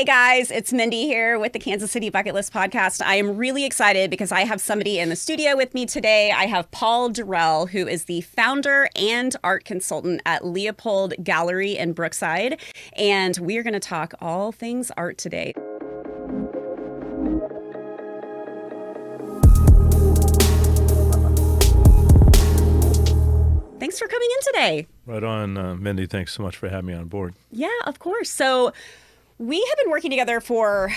Hey guys, it's Mindy here with the Kansas City Bucket List Podcast. I am really excited because I have somebody in the studio with me today. I have Paul Dorrell, who is the founder and art consultant at Leopold Gallery in Brookside. And we are going to talk all things art today. Thanks for coming in today. Right on, Mindy. Thanks so much for having me on board. Yeah, of course. So we have been working together for,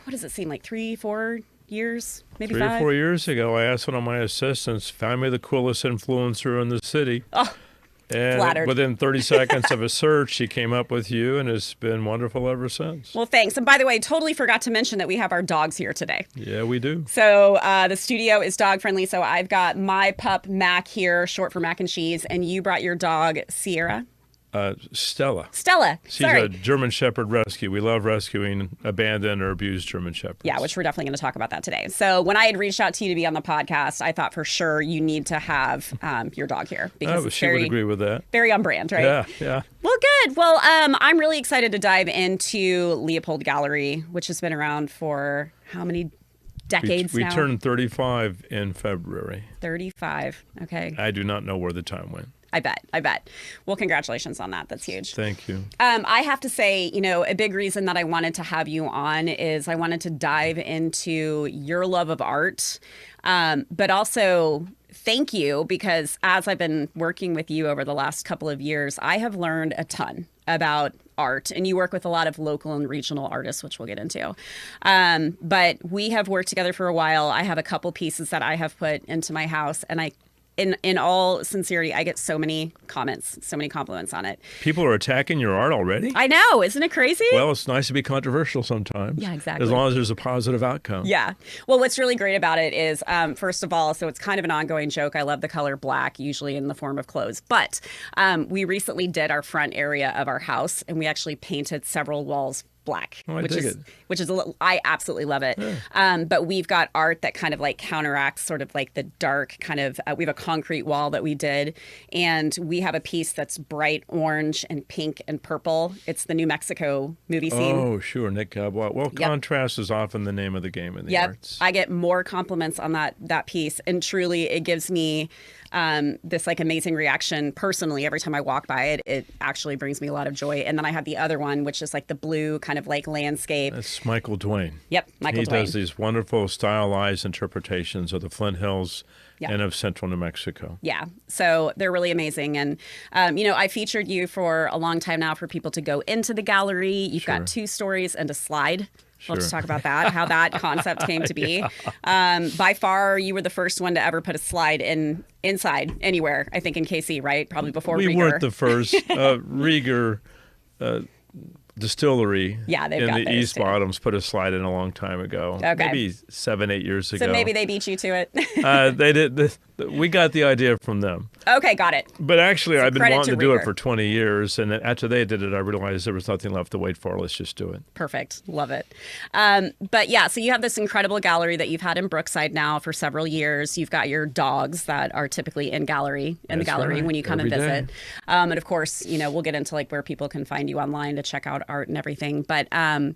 what does it seem like, 3-4 years, maybe 5? 3 or 4 years ago, I asked one of my assistants, find me the coolest influencer in the city. Oh, and flattered. Within 30 seconds of a search, she came up with you, and it's been wonderful ever since. Well, thanks. And by the way, totally forgot to mention that we have our dogs here today. Yeah, we do. So the studio is dog friendly. So I've got my pup, Mac, here, short for Mac and Cheese. And you brought your dog, Sierra. Stella. She's Sorry. a German Shepherd rescue. We love rescuing abandoned or abused German Shepherds. Yeah, which we're definitely going to talk about that today. So when I had reached out to you to be on the podcast, I thought for sure you need to have your dog here. Because She would agree with that. Very on brand, right? Yeah. Well, good. Well, I'm really excited to dive into Leopold Gallery, which has been around for how many decades we now? turned 35 in February. 35. Okay. I do not know where the time went. I bet. Well, congratulations on that. That's huge. Thank you. I have to say, a big reason that I wanted to have you on is I wanted to dive into your love of art, but also thank you because as I've been working with you over the last couple of years, I have learned a ton about art, and you work with a lot of local and regional artists, which we'll get into. But we have worked together for a while. I have a couple pieces that I have put into my house, and in all sincerity, I get so many comments, so many compliments on it. People are attacking your art already? I know. Isn't it crazy? Well, it's nice to be controversial sometimes. Yeah, exactly. As long as there's a positive outcome. Yeah. Well, what's really great about it is, first of all, so it's kind of an ongoing joke. I love the color black, usually in the form of clothes. But we recently did our front area of our house, and we actually painted several walls black, which is a little, I absolutely love it. Yeah. But we've got art that kind of like counteracts sort of like the dark kind of, we have a concrete wall that we did, and we have a piece that's bright orange and pink and purple. It's the New Mexico movie scene. Oh, sure, Nick Cowboy. Well, contrast is often the name of the game in the arts. I get more compliments on that piece, and truly it gives me this like amazing reaction personally every time I walk by it. It actually brings me a lot of joy. And then I have the other one, which is like the blue kind of like landscape. That's Michael Dwayne. Yep, Michael Dwayne. He does these wonderful stylized interpretations of the Flint Hills and of central New Mexico. Yeah, so they're really amazing. And, I featured you for a long time now for people to go into the gallery. You've got 2 stories and a slide. We'll have to talk about that, how that concept came to be. By far, you were the first one to ever put a slide inside anywhere, I think in KC, right? Probably before Rieger. We weren't the first. Rieger Distillery in the East Bottoms put a slide in a long time ago. Okay. Maybe 7-8 years ago. So maybe they beat you to it. They did. We got the idea from them. Okay, got it. But actually, I've been wanting to do Rieger. it for 20 years. And after they did it, I realized there was nothing left to wait for. Let's just do it. Perfect. Love it. But yeah, so you have this incredible gallery that you've had in Brookside now for several years. You've got your dogs that are typically in the gallery when you come and visit. And of course, we'll get into like where people can find you online to check out art and everything. But I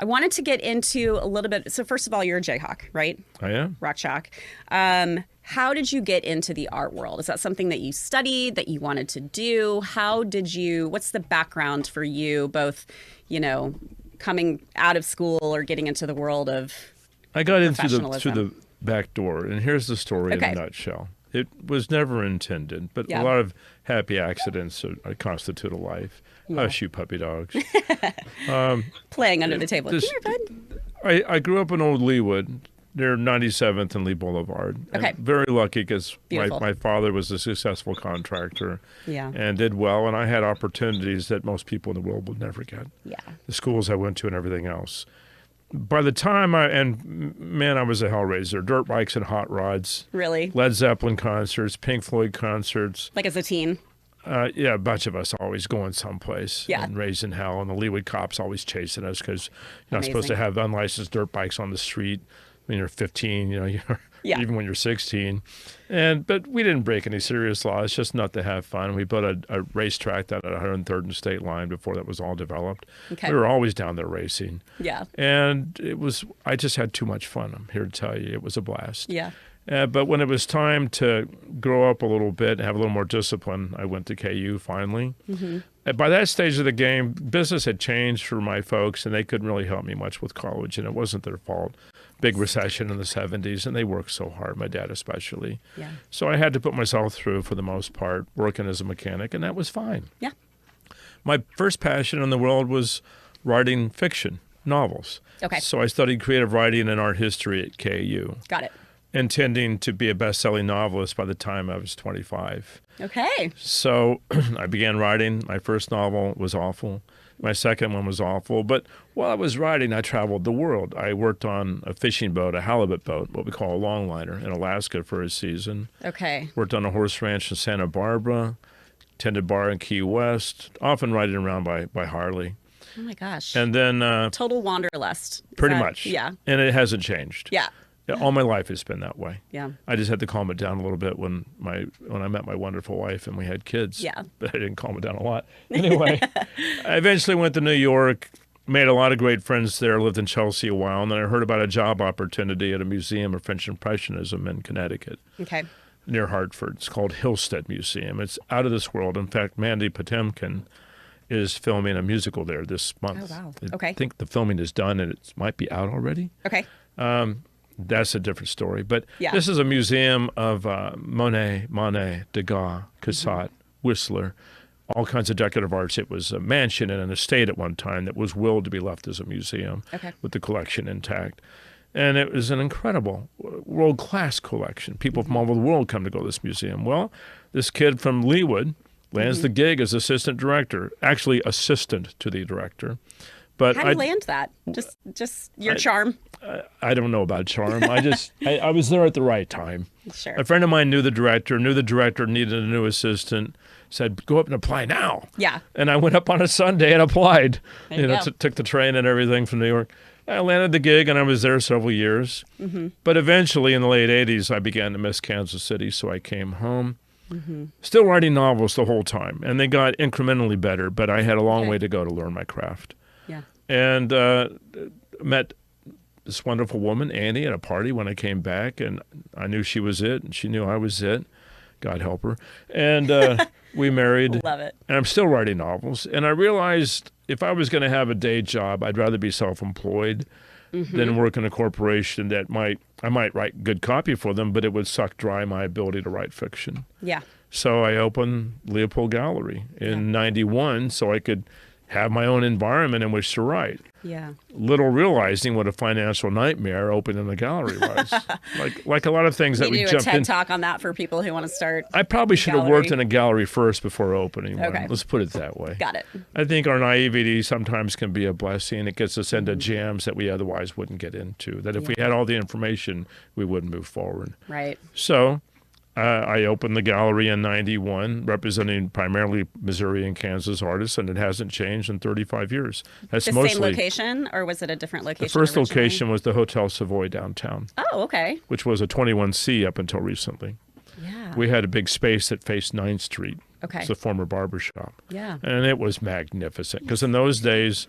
wanted to get into a little bit. So first of all, you're a Jayhawk, right? I am. Rock Chalk. How did you get into the art world? Is that something that you studied, that you wanted to do? What's the background for you, both, coming out of school or getting into the world of I got in through the back door, and here's the story in a nutshell. It was never intended, but a lot of happy accidents constitute a life. Yeah. I shoot puppy dogs. Playing under the table. I grew up in Old Leawood, near 97th and Lee Boulevard. Okay. And very lucky because Beautiful. my father was a successful contractor Yeah. and did well, and I had opportunities that most people in the world would never get. Yeah. The schools I went to and everything else. By the time I was a hellraiser. Dirt bikes and hot rods. Really? Led Zeppelin concerts, Pink Floyd concerts. Like as a teen? Yeah, a bunch of us always going someplace and raising hell, and the Leawood cops always chasing us because you're not supposed to have unlicensed dirt bikes on the street. when you're 15, Yeah. even when you're 16. But we didn't break any serious laws, just not to have fun. We built a racetrack down at 103rd and State Line before that was all developed. Okay. We were always down there racing. Yeah. And I just had too much fun. I'm here to tell you, it was a blast. Yeah. But when it was time to grow up a little bit and have a little more discipline, I went to KU finally. Mm-hmm. By that stage of the game, business had changed for my folks, and they couldn't really help me much with college, and it wasn't their fault. Big recession in the 70s, and they worked so hard, my dad especially. Yeah. So I had to put myself through, for the most part, working as a mechanic, and that was fine. Yeah. My first passion in the world was writing fiction, novels. Okay. So I studied creative writing and art history at KU. Got it. Intending to be a best-selling novelist by the time I was 25. Okay. So I began writing. My first novel was awful. My second one was awful. But while I was writing, I traveled the world. I worked on a fishing boat, a halibut boat, what we call a longliner, in Alaska for a season. Okay. Worked on a horse ranch in Santa Barbara, tended bar in Key West, often riding around by Harley. Oh, my gosh. And then... total wanderlust. Pretty much. Yeah. And it hasn't changed. Yeah. Yeah, all my life has been that way. Yeah. I just had to calm it down a little bit when I met my wonderful wife and we had kids. Yeah. But I didn't calm it down a lot. Anyway, I eventually went to New York, made a lot of great friends there, lived in Chelsea a while, and then I heard about a job opportunity at a museum of French Impressionism in Connecticut. Okay. Near Hartford. It's called Hillstead Museum. It's out of this world. In fact, Mandy Patinkin is filming a musical there this month. Oh, wow. Okay. I think the filming is done and it might be out already. Okay. That's a different story. But yeah. This is a museum of Monet, Degas, Cassatt, Whistler, all kinds of decorative arts. It was a mansion and an estate at one time that was willed to be left as a museum with the collection intact. And it was an incredible, world-class collection. People from all over the world come to go to this museum. Well, this kid from Leawood lands the gig as assistant director, actually assistant to the director. But how do you land that? Just your charm? I don't know about charm. I was there at the right time. Sure. A friend of mine knew the director needed a new assistant, said, go up and apply now. Yeah. And I went up on a Sunday and applied. There you go. Took the train and everything from New York. I landed the gig and I was there several years. Mm-hmm. But eventually in the late 80s, I began to miss Kansas City, so I came home. Mm-hmm. Still writing novels the whole time. And they got incrementally better, but I had a long way to go to learn my craft. Yeah. And met this wonderful woman, Annie, at a party when I came back, and I knew she was it, and she knew I was it. God help her. And we married. Love it. And I'm still writing novels. And I realized if I was going to have a day job, I'd rather be self-employed than work in a corporation that I might write good copy for them, but it would suck dry my ability to write fiction. Yeah. So I opened Leopold Gallery in 91 so I could have my own environment in which to write. Yeah. Little realizing what a financial nightmare opening a gallery was. like a lot of things that we jumped in. Do a TED talk on that for people who want to start. I probably should have worked in a gallery first before opening one. Okay. Let's put it that way. Got it. I think our naivety sometimes can be a blessing. It gets us into jams that we otherwise wouldn't get into. That if we had all the information, we wouldn't move forward. Right. So I opened the gallery in 91, representing primarily Missouri and Kansas artists, and it hasn't changed in 35 years. That's the mostly same location, or was it a different location? The first originally? location was the Hotel Savoy downtown. Oh, okay. Which was a 21C up until recently. Yeah. We had a big space that faced 9th Street. Okay. It's a former barber shop. Yeah. And it was magnificent, because in those days,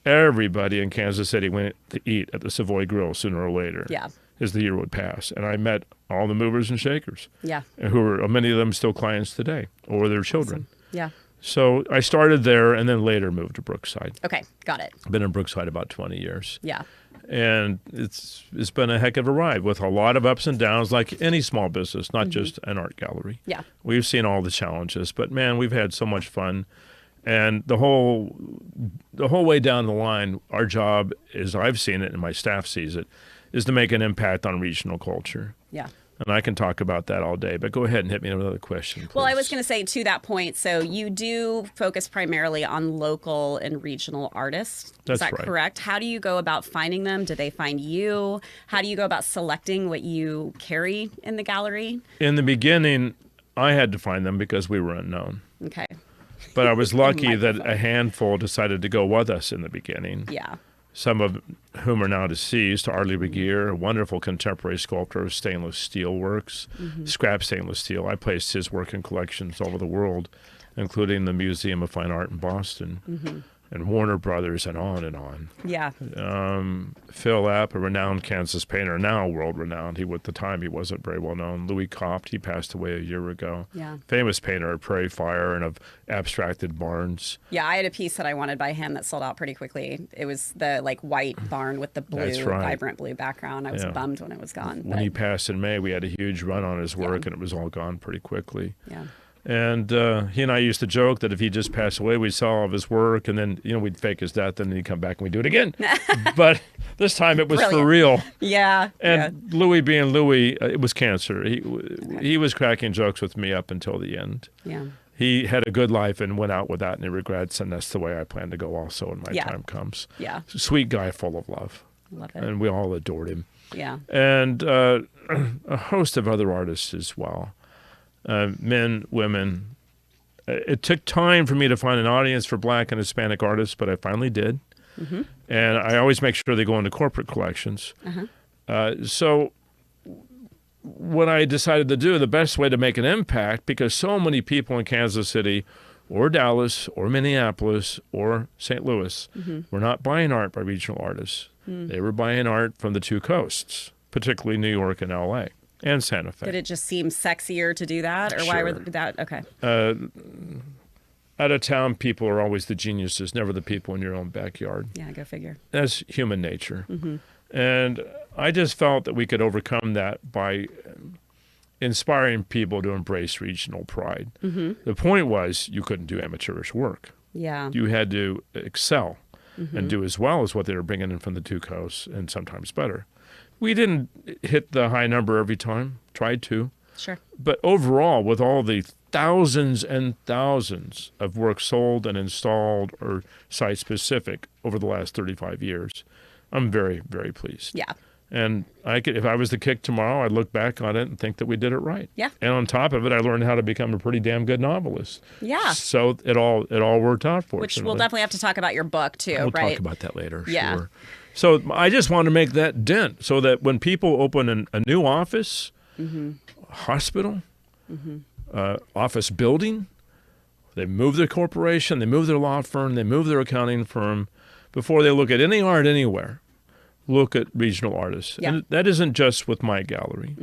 everybody in Kansas City went to eat at the Savoy Grill sooner or later. Yeah. As the year would pass. And I met all the movers and shakers. Yeah. Who are many of them still clients today, or their children. Awesome. Yeah. So I started there and then later moved to Brookside. Okay, got it. I've been in Brookside about 20 years. Yeah. And it's been a heck of a ride with a lot of ups and downs, like any small business, not just an art gallery. Yeah. We've seen all the challenges, but man, we've had so much fun. And the whole way down the line, our job, as I've seen it and my staff sees it, is to make an impact on regional culture. Yeah. And I can talk about that all day, but go ahead and hit me with another question, please. Well, I was going to say to that point, so you do focus primarily on local and regional artists. That's is that right. correct? How do you go about finding them? Do they find you? How do you go about selecting what you carry in the gallery? In the beginning, I had to find them because we were unknown. Okay. But I was lucky that a handful decided to go with us in the beginning. Yeah. some of whom are now deceased. Arlie Begier, a wonderful contemporary sculptor of stainless steel works, scrap stainless steel. I placed his work in collections all over the world, including the Museum of Fine Art in Boston, and Warner Brothers, and on and on. Yeah. Phil Epp, a renowned Kansas painter, now world-renowned. At the time, he wasn't very well-known. Louis Copt, he passed away a year ago. Yeah. Famous painter of Prairie Fire and of abstracted barns. Yeah, I had a piece that I wanted by him that sold out pretty quickly. It was the white barn with the blue, vibrant blue background. I was bummed when it was gone. When he passed in May, we had a huge run on his work, and it was all gone pretty quickly. Yeah. And he and I used to joke that if he just passed away, we'd sell all of his work, and then we'd fake his death, and then he'd come back and we'd do it again. But this time it was for real. Yeah. And Louis being Louis, it was cancer. He was cracking jokes with me up until the end. Yeah. He had a good life and went out without any regrets, and that's the way I plan to go also when my time comes. Yeah. Sweet guy, full of love. Love it. And we all adored him. Yeah. And a host of other artists as well. Men, women. It took time for me to find an audience for Black and Hispanic artists, but I finally did. And I always make sure they go into corporate collections. So what I decided to do, the best way to make an impact, because so many people in Kansas City or Dallas or Minneapolis or St. Louis were not buying art by regional artists. They were buying art from the two coasts, particularly New York and L.A. and Santa Fe. Did it just seem sexier to do that? Or why were that? Okay. Out of town, people are always the geniuses, never the people in your own backyard. Yeah, go figure. That's human nature. And I just felt that we could overcome that by inspiring people to embrace regional pride. The point was you couldn't do amateurish work. Yeah. You had to excel and do as well as what they were bringing in from the two coasts, and sometimes better. We didn't hit the high number every time, tried to. Sure. But overall, with all the thousands and thousands of work sold and installed or site-specific over the last 35 years, I'm very, very pleased. Yeah. And if I was to kick tomorrow, I'd look back on it and think that we did it right. Yeah. And on top of it, I learned how to become a pretty damn good novelist. Yeah. So it all worked out for us. Which we'll definitely have to talk about your book too, we'll right? We'll talk about that later. Yeah. Sure. So I just want to make that dent so that when people open a new office, hospital, office building, they move their corporation, they move their law firm, they move their accounting firm, before they look at any art anywhere, look at regional artists. Yeah. And that isn't just with my gallery.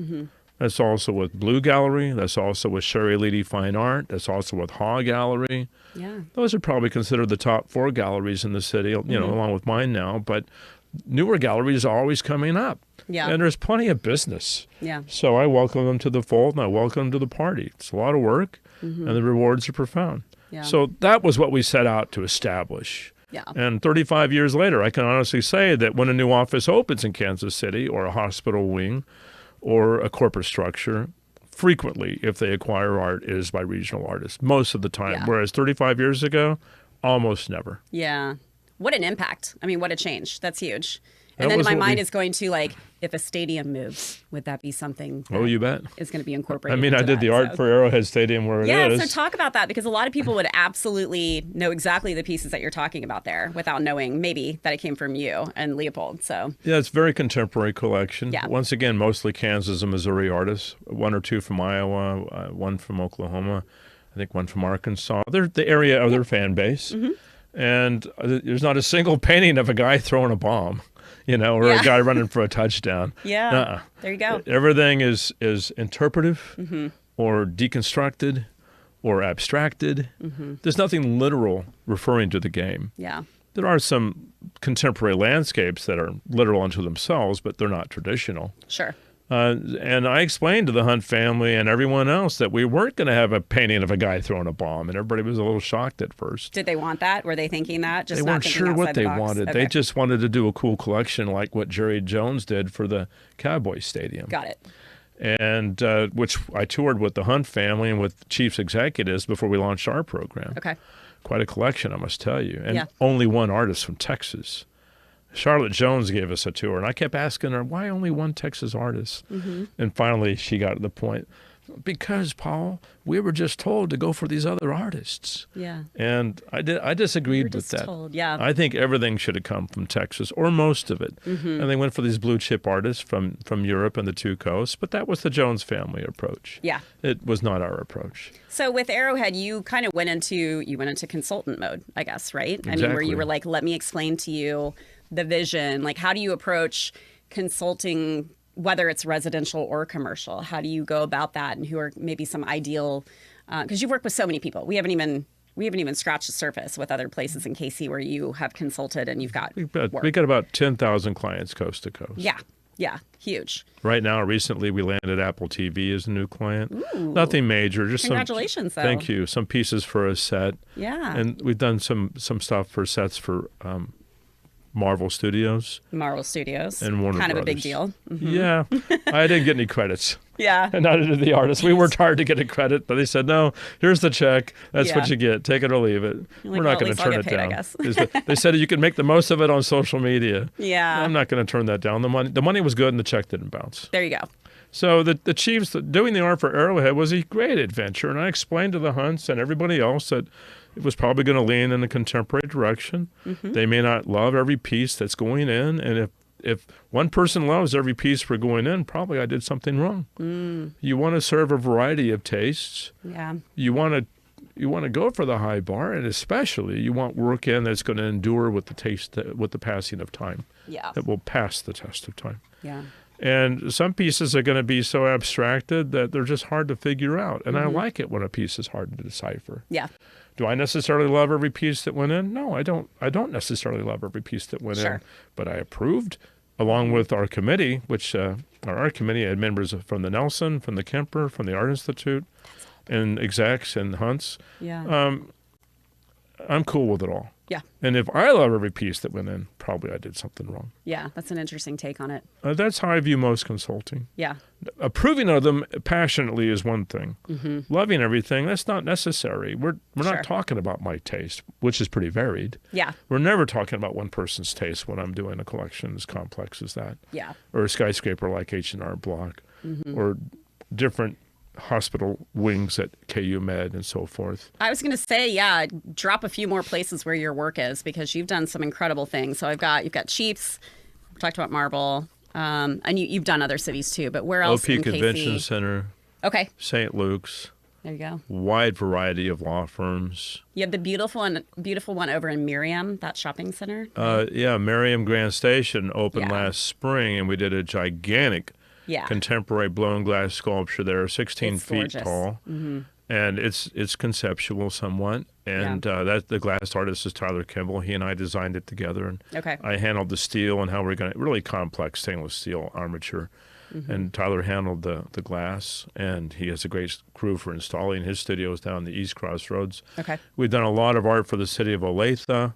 That's also with Blue Gallery. That's also with Sherry Leedy Fine Art. That's also with Haw Gallery. Yeah. Those are probably considered the top 4 galleries in the city, along with mine now. But newer galleries are always coming up. Yeah. And there's plenty of business. Yeah. So I welcome them to the fold, and I welcome them to the party. It's a lot of work, and the rewards are profound. Yeah. So that was what we set out to establish. Yeah. And 35 years later, I can honestly say that when a new office opens in Kansas City, or a hospital wing, or a corporate structure, frequently, if they acquire art, it is by regional artists, most of the time. Yeah. Whereas 35 years ago, almost never. Yeah. What an impact. I mean, what a change. That's huge. That And then was my what mind we- is going to if a stadium moves, would that be something that Oh, you bet. is going to be I incorporated? mean, I into did the that, art so. for Arrowhead Stadium where it is. Yeah, so talk about that, because a lot of people would absolutely know exactly the pieces that you're talking about there without knowing maybe that it came from you and Leopold. So Yeah, it's a very contemporary collection. Yeah. Once again, mostly Kansas and Missouri artists. 1 or 2 from Iowa, 1 from Oklahoma, I think 1 from Arkansas. They're the area of their fan base. And there's not a single painting of a guy throwing a bomb, or a guy running for a touchdown. yeah, there you go. Everything is interpretive or deconstructed or abstracted. There's nothing literal referring to the game. Yeah, There are some contemporary landscapes that are literal unto themselves, but they're not traditional. sure. And I explained to the Hunt family and everyone else that we weren't going to have a painting of a guy throwing a bomb, and everybody was a little shocked at first. Did they want that? Were they thinking that? Just They not weren't thinking sure what outside the they box? wanted. Okay. They just wanted to do a cool collection like what Jerry Jones did for the Cowboy Stadium. Got it. And which I toured with the Hunt family and with Chiefs executives before we launched our program. Okay. Quite a collection, I must tell you. And Yeah. only one artist from Texas. Charlotte Jones gave us a tour, and I kept asking her, why only one Texas artist? And finally, she got to the point. Because, Paul, we were just told to go for these other artists. Yeah. And I disagreed with that. Told, yeah. I think everything should have come from Texas, or most of it. Mm-hmm. And they went for these blue chip artists from Europe and the two coasts, but that was the Jones family approach. Yeah. It was not our approach. So with Arrowhead, you kind of went into consultant mode, I guess, right? Exactly. I mean, where you were like, let me explain to you the vision. Like, how do you approach consulting, whether it's residential or commercial? How do you go about that? And who are maybe some ideal, because you've worked with so many people. We haven't even scratched the surface with other places in KC where you have consulted and you've got work. We got about 10,000 clients coast to coast. Yeah, huge. Right now, recently, we landed Apple TV as a new client. Ooh. Nothing major, just congratulations, though. Thank you. Some pieces for a set. Yeah. And we've done some stuff for sets for Marvel Studios. And Warner Brothers. A big deal. Mm-hmm. Yeah. I didn't get any credits. Yeah. And neither did the artists. We worked hard to get a credit, but they said, no, here's the check. That's what you get. Take it or leave it. Like, we're not going to turn it paid, down. I guess. They said you can make the most of it on social media. Yeah. I'm not going to turn that down. The money was good and the check didn't bounce. There you go. So the Chiefs doing the art for Arrowhead was a great adventure. And I explained to the Hunts and everybody else that it was probably going to lean in a contemporary direction. Mm-hmm. They may not love every piece that's going in. And if one person loves every piece we're going in, probably I did something wrong. Mm. You want to serve a variety of tastes. Yeah. You want to go for the high bar, and especially you want work in that's going to endure with the passing of time. Yeah. That will pass the test of time. Yeah. And some pieces are going to be so abstracted that they're just hard to figure out. And I like it when a piece is hard to decipher. Yeah. Do I necessarily love every piece that went in? No, I don't. I don't necessarily love every piece that went in. But I approved, along with our committee, which our art committee had members from the Nelson, from the Kemper, from the Art Institute, and execs and Hunts. Yeah. I'm cool with it all. Yeah. And if I love every piece that went in, probably I did something wrong. Yeah, that's an interesting take on it. That's how I view most consulting. Yeah. Approving of them passionately is one thing. Mm-hmm. Loving everything, that's not necessary. We're not talking about my taste, which is pretty varied. Yeah. We're never talking about one person's taste when I'm doing a collection as complex as that. Yeah. Or a skyscraper like H&R Block, or different hospital wings at KU Med and so forth. I was going to say, yeah, drop a few more places where your work is, because you've done some incredible things. So you've got Chiefs, we talked about Marble, and you've done other cities too, but where else OP in Convention KC? Center. Okay. St. Luke's. There you go. Wide variety of law firms. You have the beautiful one over in Miriam, that shopping center. Yeah, Miriam Grand Station opened last spring, and we did a gigantic contemporary blown glass sculpture there, 16 feet gorgeous. Tall. Mm-hmm. And it's conceptual somewhat. And that the glass artist is Tyler Kimball. He and I designed it together. And I handled the steel and how we're going to, really complex stainless steel armature. Mm-hmm. And Tyler handled the glass, and he has a great crew for installing. His studio is down the East Crossroads. Okay. We've done a lot of art for the city of Olathe.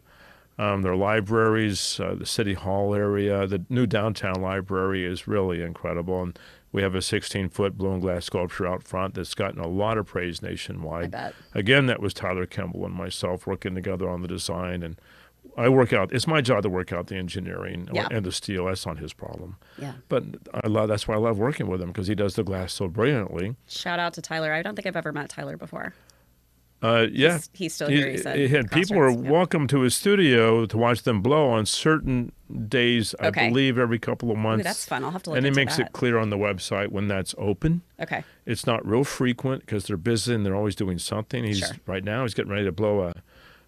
Their libraries, the City Hall area. The new downtown library is really incredible. And we have a 16-foot blown glass sculpture out front that's gotten a lot of praise nationwide. I bet. Again, that was Tyler Kimball and myself working together on the design. And I work out. It's my job to work out the engineering and the steel. That's not his problem. Yeah. But that's why I love working with him, because he does the glass so brilliantly. Shout out to Tyler. I don't think I've ever met Tyler before. Yeah. He's still here, he said. People are welcome to his studio to watch them blow on certain days, I believe, every couple of months. Ooh, that's fun. I'll have to look into that. And he makes that. it clear on the website when that's open. Okay. It's not real frequent because they're busy and they're always doing something. Right now he's getting ready to blow a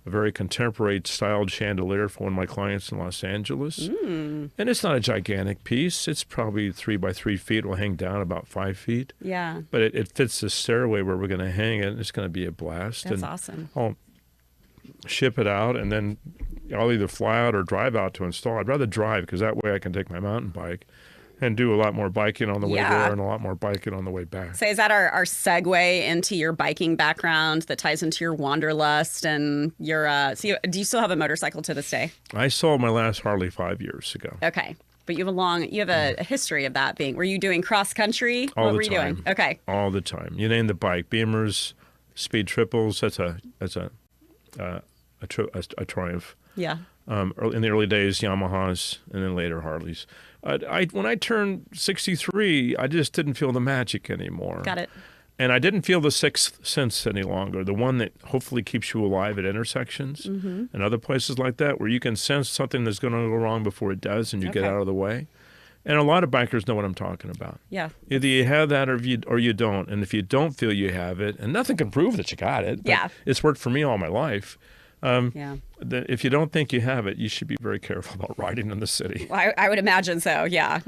very contemporary styled chandelier for one of my clients in Los Angeles. Mm. And it's not a gigantic piece. It's probably 3 by 3 feet. It will hang down about 5 feet. Yeah. But it fits the stairway where we're going to hang it. It's going to be a blast. That's awesome. I'll ship it out, and then I'll either fly out or drive out to install. I'd rather drive, because that way I can take my mountain bike and do a lot more biking on the way there and a lot more biking on the way back. So is that our segue into your biking background that ties into your wanderlust and your do you still have a motorcycle to this day? I sold my last Harley 5 years ago. Okay. But you have a history of that being. Were you doing cross country? All what the were you time. doing? Okay. All the time. You name the bike. Beamers, speed triples, that's a triumph. Yeah. In the early days, Yamahas, and then later Harleys. When I turned 63, I just didn't feel the magic anymore. Got it. And I didn't feel the sixth sense any longer, the one that hopefully keeps you alive at intersections and other places like that, where you can sense something that's going to go wrong before it does and you get out of the way. And a lot of bikers know what I'm talking about. Yeah. Either you have that or you don't. And if you don't feel you have it, and nothing can prove that you got it, but it's worked for me all my life. If you don't think you have it, you should be very careful about riding in the city. Well, I would imagine so, yeah.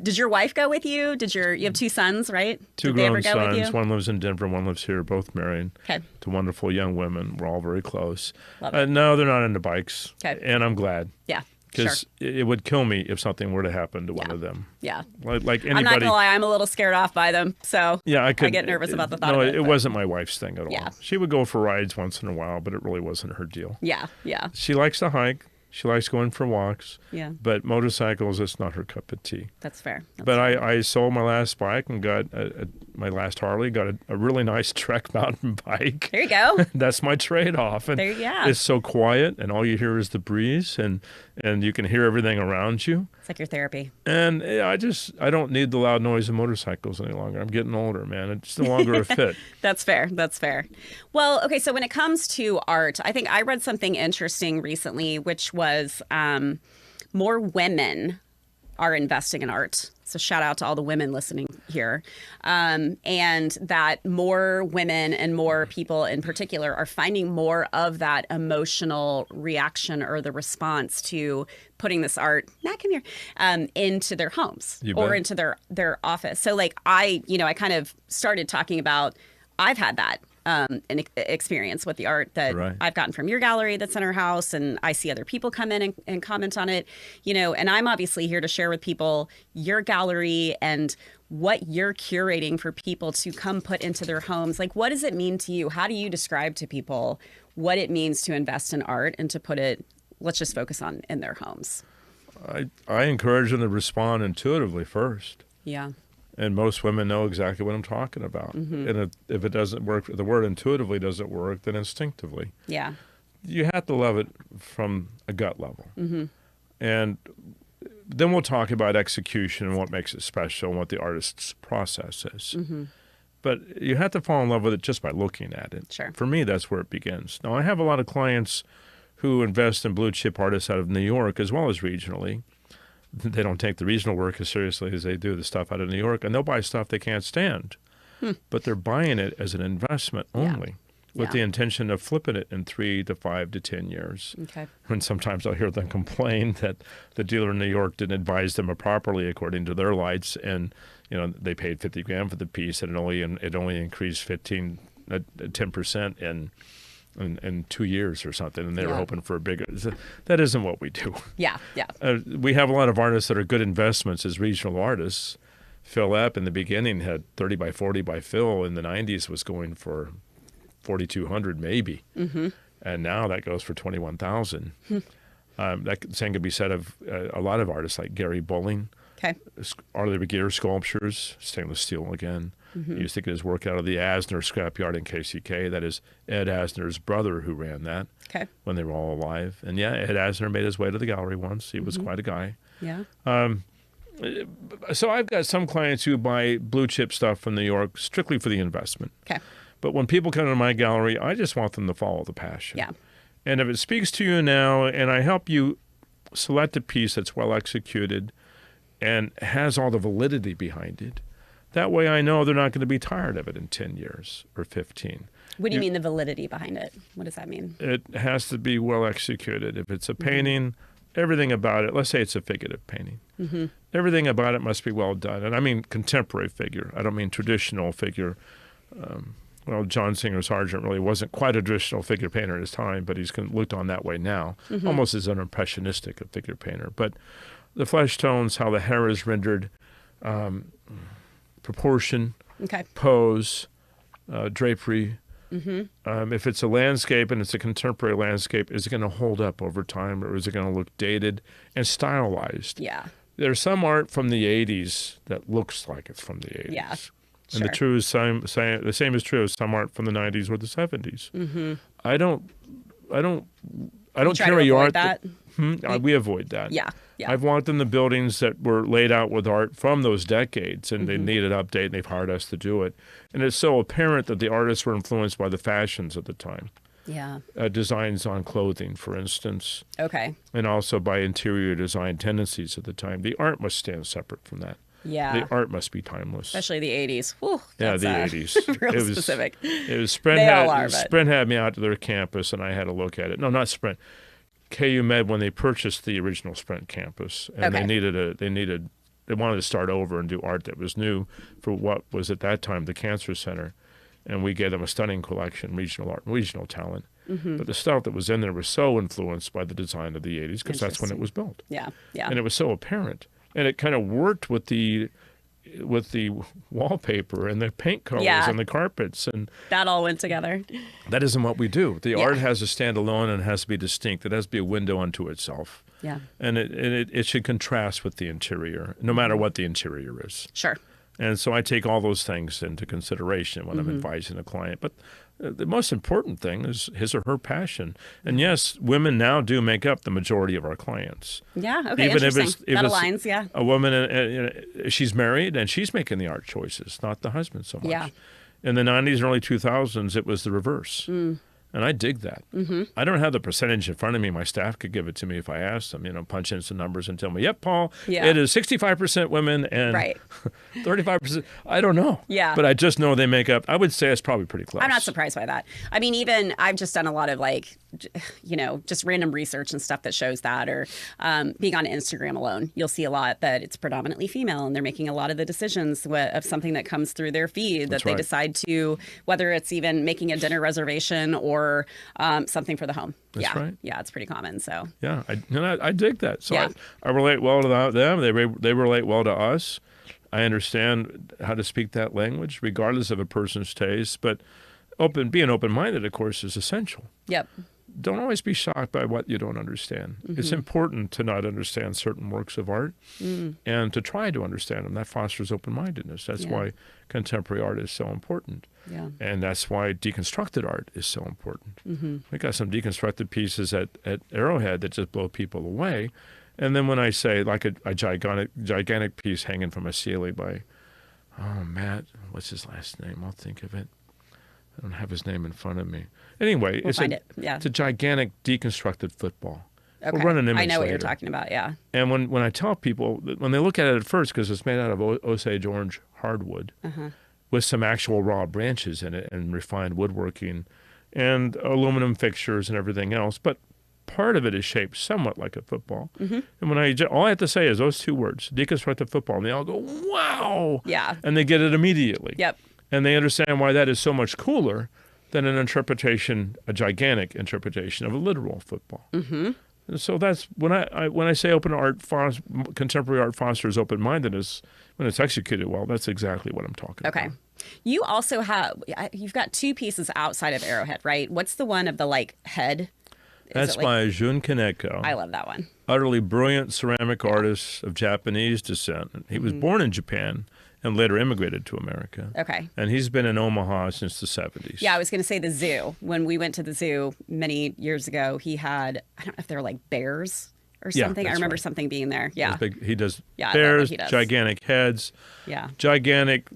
Did your wife go with you? You have two sons, right? Two grown sons. One lives in Denver, one lives here, both married to wonderful young women. We're all very close. No, they're not into bikes. And I'm glad. Yeah. Because it would kill me if something were to happen to one of them. Yeah. Like anybody. I'm not going to lie, I'm a little scared off by them. So I get nervous about the thought of it. No, it wasn't my wife's thing at all. Yeah. She would go for rides once in a while, but it really wasn't her deal. Yeah, yeah. She likes to hike. She likes going for walks. Yeah. But motorcycles, it's not her cup of tea. That's fair. I sold my last bike and got my last Harley, got a really nice Trek mountain bike. There you go. That's my trade-off. And it's so quiet, and all you hear is the breeze, and you can hear everything around you. It's like your therapy. And I don't need the loud noise of motorcycles any longer. I'm getting older, man. It's no longer a fit. That's fair. That's fair. Well, okay, so when it comes to art, I think I read something interesting recently, which was more women are investing in art. So shout out to all the women listening here. And that more women and more people in particular are finding more of that emotional reaction or the response to putting this art, Matt, come here, into their homes or into their office. So like I kind of started talking about, I've had that. An experience with the art that I've gotten from your gallery that's in our house, and I see other people come in and comment on it, and I'm obviously here to share with people your gallery and what you're curating for people to come put into their homes. Like, what does it mean to you? How do you describe to people what it means to invest in art and to put it, let's just focus on, in their homes? I encourage them to respond intuitively first. Yeah. And most women know exactly what I'm talking about. And if it doesn't work, the word intuitively doesn't work, then instinctively. Yeah. You have to love it from a gut level. And then we'll talk about execution and what makes it special and what the artist's process is. But you have to fall in love with it just by looking at it. Sure. For me, that's where it begins. Now, I have a lot of clients who invest in blue chip artists out of New York as well as regionally. They don't take the regional work as seriously as they do the stuff out of New York, and they'll buy stuff they can't stand. But they're buying it as an investment only, with the intention of flipping it in 3 to 5 to 10 years. Okay. And sometimes I'll hear them complain that the dealer in New York didn't advise them properly according to their lights, and they paid $50,000 for the piece, and it only increased 10% in 2 years or something, and they were hoping for a bigger. That isn't what we do. Yeah. We have a lot of artists that are good investments as regional artists. Phil Epp in the beginning had 30 by 40 by Phil in the 90s was going for 4,200 maybe, and now that goes for 21,000. That same could be said of a lot of artists like Gary Bowling. Okay. Arlie Gear sculptures, stainless steel again. He used to get his work out of the Asner scrapyard in KCK. That is Ed Asner's brother who ran that when they were all alive. And Ed Asner made his way to the gallery once. He was quite a guy. Yeah. So I've got some clients who buy blue chip stuff from New York strictly for the investment. Okay. But when people come to my gallery, I just want them to follow the passion. Yeah. And if it speaks to you now, and I help you select a piece that's well executed and has all the validity behind it, that way I know they're not going to be tired of it in 10 years or 15. What do you mean the validity behind it? What does that mean? It has to be well executed. If it's a painting, everything about it, let's say it's a figurative painting, everything about it must be well done. And I mean contemporary figure. I don't mean traditional figure. John Singer Sargent really wasn't quite a traditional figure painter at his time, but he's looked on that way now, almost as an impressionistic figure painter. But the flesh tones, how the hair is rendered, proportion, pose, drapery. If it's a landscape and it's a contemporary landscape, is it going to hold up over time, or is it going to look dated and stylized? Yeah. There's some art from the 80s that looks like it's from the 80s. Yeah. And the same is true of some art from the 90s or the 70s. I don't carry art. We avoid that. Yeah. Yeah. I've walked in the buildings that were laid out with art from those decades, and they needed update, and they've hired us to do it. And it's so apparent that the artists were influenced by the fashions at the time. Yeah. Designs on clothing, for instance. Okay. And also by interior design tendencies at the time. The art must stand separate from that. Yeah. The art must be timeless. Especially the 80s. Whew, yeah, the 80s. Real specific. It was Sprint. Sprint had me out to their campus, and I had a look at it. No, not Sprint. KU Med, when they purchased the original Sprint campus, and they wanted to start over and do art that was new for what was at that time the Cancer Center, and we gave them a stunning collection, regional art, regional talent. But the stuff that was in there was so influenced by the design of the 80s because that's when it was built. Yeah, yeah. And it was so apparent. And it kind of worked with the wallpaper and the paint colors and the carpets, and that all went together. That isn't what we do. The art has to stand alone and it has to be distinct. It has to be a window unto itself. Yeah. And it should contrast with the interior, no matter what the interior is. Sure. And so I take all those things into consideration when I'm advising a client. But the most important thing is his or her passion. And yes, women now do make up the majority of our clients. Yeah, okay, even interesting. That aligns, yeah. A woman, she's married and she's making the art choices, not the husband so much. Yeah. In the 90s and early 2000s, it was the reverse. And I dig that. I don't have the percentage in front of me. My staff could give it to me if I asked them, punch in some numbers and tell me, yep, Paul, it is 65% women and 35%. I don't know. Yeah. But I just know they make up. I would say it's probably pretty close. I'm not surprised by that. I mean, even I've just done a lot of just random research and stuff that shows that, or being on Instagram alone, you'll see a lot that it's predominantly female and they're making a lot of the decisions of something that comes through their feed that they decide to, whether it's even making a dinner reservation or something for the home. That's right. Yeah, it's pretty common. So yeah, I dig that. So I relate well to them. They relate well to us. I understand how to speak that language, regardless of a person's taste. But being open-minded, of course, is essential. Yep. Don't always be shocked by what you don't understand. It's important to not understand certain works of art and to try to understand them. That fosters open-mindedness. That's why contemporary art is so important. Yeah. And that's why deconstructed art is so important. We got some deconstructed pieces at Arrowhead that just blow people away. And then when I say, like a gigantic piece hanging from a ceiling by, Matt, what's his last name? I'll think of it. I don't have his name in front of me. Anyway, it's a gigantic deconstructed football. Okay. We'll run an image I know what later. you're talking about, yeah. And when I tell people, when they look at it at first, because it's made out of Osage orange hardwood with some actual raw branches in it and refined woodworking and aluminum fixtures and everything else, but part of it is shaped somewhat like a football. And when all I have to say is those two words, deconstructed football, and they all go, wow! Yeah. And they get it immediately. Yep. And they understand why that is so much cooler than a gigantic interpretation of a literal football. And so that's when I say open art, contemporary art fosters open-mindedness. When it's executed well, that's exactly what I'm talking about. Okay. You also you've got two pieces outside of Arrowhead, right? What's the one of the head? That's by Jun Kaneko. I love that one. Utterly brilliant ceramic artist of Japanese descent. He was born in Japan and later immigrated to America. Okay. And he's been in Omaha since the 70s. Yeah, I was going to say the zoo. When we went to the zoo many years ago, he had, I don't know if they were bears or something. I remember something being there. Yeah. He does bears, I love what he does. Gigantic heads, gigantic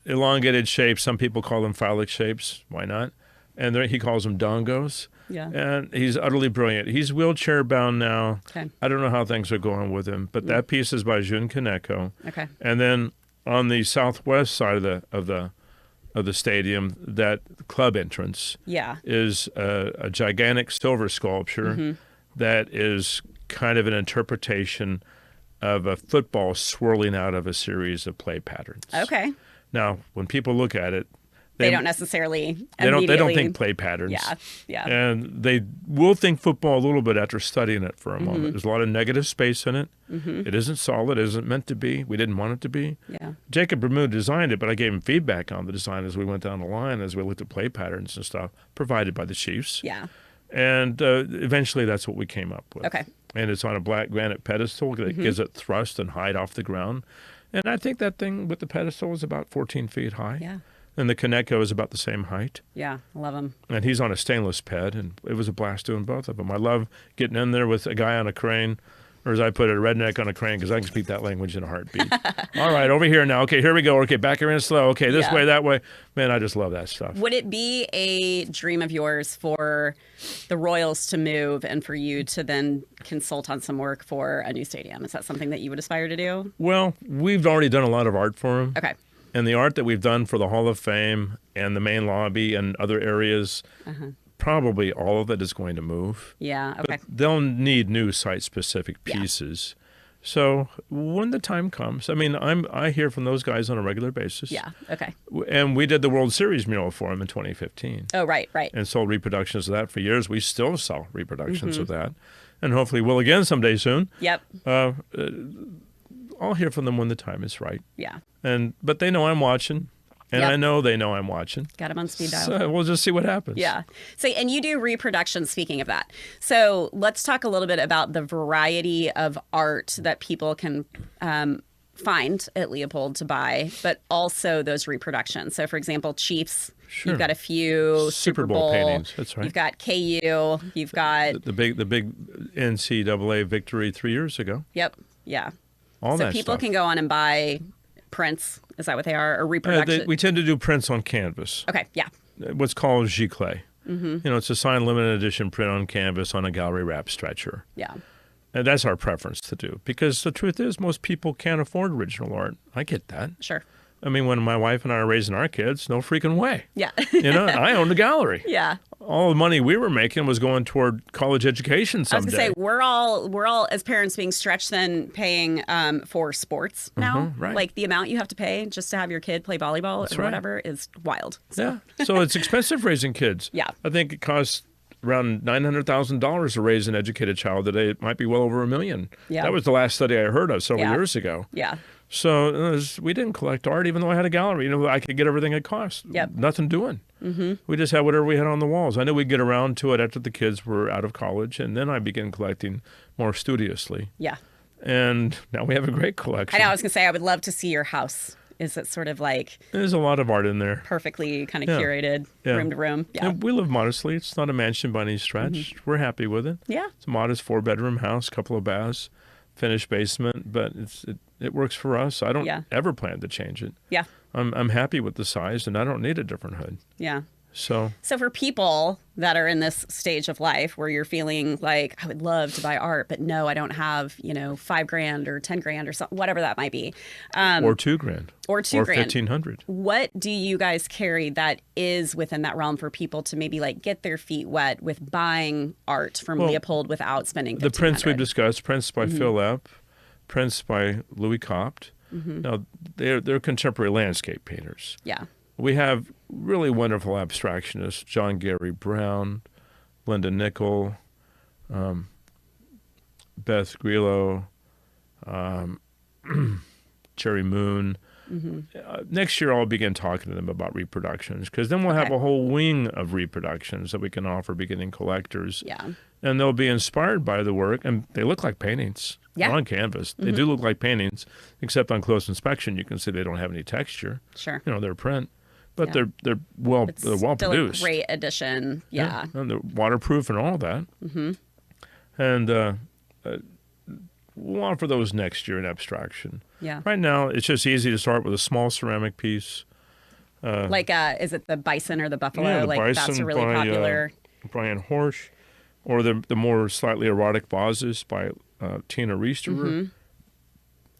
elongated shapes. Some people call them phallic shapes. Why not? And he calls them dongos. Yeah. And he's utterly brilliant. He's wheelchair bound now. Okay. I don't know how things are going with him, but that piece is by Jun Kaneko. Okay. And then on the southwest side of the stadium, that club entrance is a gigantic silver sculpture that is kind of an interpretation of a football swirling out of a series of play patterns. Okay. Now, when people look at it, they don't necessarily they don't think play patterns. Yeah. And they will think football a little bit after studying it for a moment. There's a lot of negative space in it. It isn't solid. It isn't meant to be. We didn't want it to be. Yeah. Jacob Bermud designed it, but I gave him feedback on the design as we went down the line, as we looked at play patterns and stuff provided by the Chiefs. Yeah. And eventually that's what we came up with. Okay. And it's on a black granite pedestal that gives it thrust and height off the ground. And I think that thing with the pedestal is about 14 feet high. Yeah. And the Kaneko is about the same height. Yeah, I love them. And he's on a stainless ped, and it was a blast doing both of them. I love getting in there with a guy on a crane, or as I put it, a redneck on a crane, because I can speak that language in a heartbeat. All right, over here now. Okay, here we go. Okay, back here in slow. Okay, this way, that way. Man, I just love that stuff. Would it be a dream of yours for the Royals to move and for you to then consult on some work for a new stadium? Is that something that you would aspire to do? Well, we've already done a lot of art for them. Okay. And the art that we've done for the Hall of Fame and the main lobby and other areas, probably all of it is going to move. Yeah, okay. But they'll need new site-specific pieces. So when the time comes, I mean, I hear from those guys on a regular basis. Yeah, okay. And we did the World Series mural for them in 2015. Oh, right. And sold reproductions of that for years. We still sell reproductions of that. And hopefully we'll again someday soon. Yep. I'll hear from them when the time is right. Yeah. But they know I'm watching, and I know they know I'm watching. Got them on speed dial. So we'll just see what happens. Yeah. So, and you do reproduction, speaking of that. So let's talk a little bit about the variety of art that people can find at Leopold to buy, but also those reproductions. So, for example, Chiefs. Sure. You've got a few Super Bowl paintings. That's right. You've got KU. You've got the big NCAA victory 3 years ago. Yep. Yeah. All so that people stuff. can go on and buy prints. Is that what they are? Or reproduction? We tend to do prints on canvas. Okay. Yeah. What's called giclée. You know, it's a signed limited edition print on canvas on a gallery wrap stretcher. Yeah. And that's our preference to do, because the truth is most people can't afford original art. I get that. Sure. I mean, when my wife and I are raising our kids, no freaking way. Yeah. You know, I owned a gallery. Yeah. All the money we were making was going toward college education someday. I was going to say, we're all as parents being stretched then paying for sports now. Right. Like the amount you have to pay just to have your kid play volleyball That's or right. whatever is wild. So. Yeah. So it's expensive raising kids. Yeah. I think it costs around $900,000 to raise an educated child today. It might be well over $1 million. Yeah. That was the last study I heard of several years ago. Yeah. So we didn't collect art, even though I had a gallery. You know, I could get everything it cost. Yep. Nothing doing. We just had whatever we had on the walls. I knew we'd get around to it after the kids were out of college, and then I began collecting more studiously. Yeah. And now we have a great collection. I know. I was going to say, I would love to see your house. Is it sort of like There's a lot of art in there. perfectly kind of curated room to room? Yeah. And we live modestly. It's not a mansion by any stretch. We're happy with it. Yeah. It's a modest 4-bedroom house, couple of baths, finished basement, but it works for us. I don't ever plan to change it. Yeah. I'm happy with the size, and I don't need a different hood. Yeah. So for people that are in this stage of life where you're feeling like, I would love to buy art, but no, I don't have, $5,000 or $10,000 or something, whatever that might be. Or $2,000. Or $2,000. Or $1,500. What do you guys carry that is within that realm for people to maybe like get their feet wet with buying art from Leopold without spending $1,500? The prints we've discussed, prints by Phil Epp, prints by Louis Copt. Now, they're contemporary landscape painters. Yeah. We have really wonderful abstractionists, John Gary Brown, Linda Nickel, Beth Grillo, Cherry Moon. Next year, I'll begin talking to them about reproductions, because then we'll have a whole wing of reproductions that we can offer beginning collectors. Yeah. And they'll be inspired by the work, and they look like paintings. Yeah. They're on canvas. They do look like paintings, except on close inspection, you can see they don't have any texture. Sure. They're print. But they're well Still produced. a great addition. Yeah. And they're waterproof and all that. And we'll offer those next year in abstraction. Yeah. Right now, it's just easy to start with a small ceramic piece. Like, is it the bison or the buffalo? Yeah, the like bison that's a really by, popular. Brian Horsch, or the more slightly erotic vases by Tina Riesterer,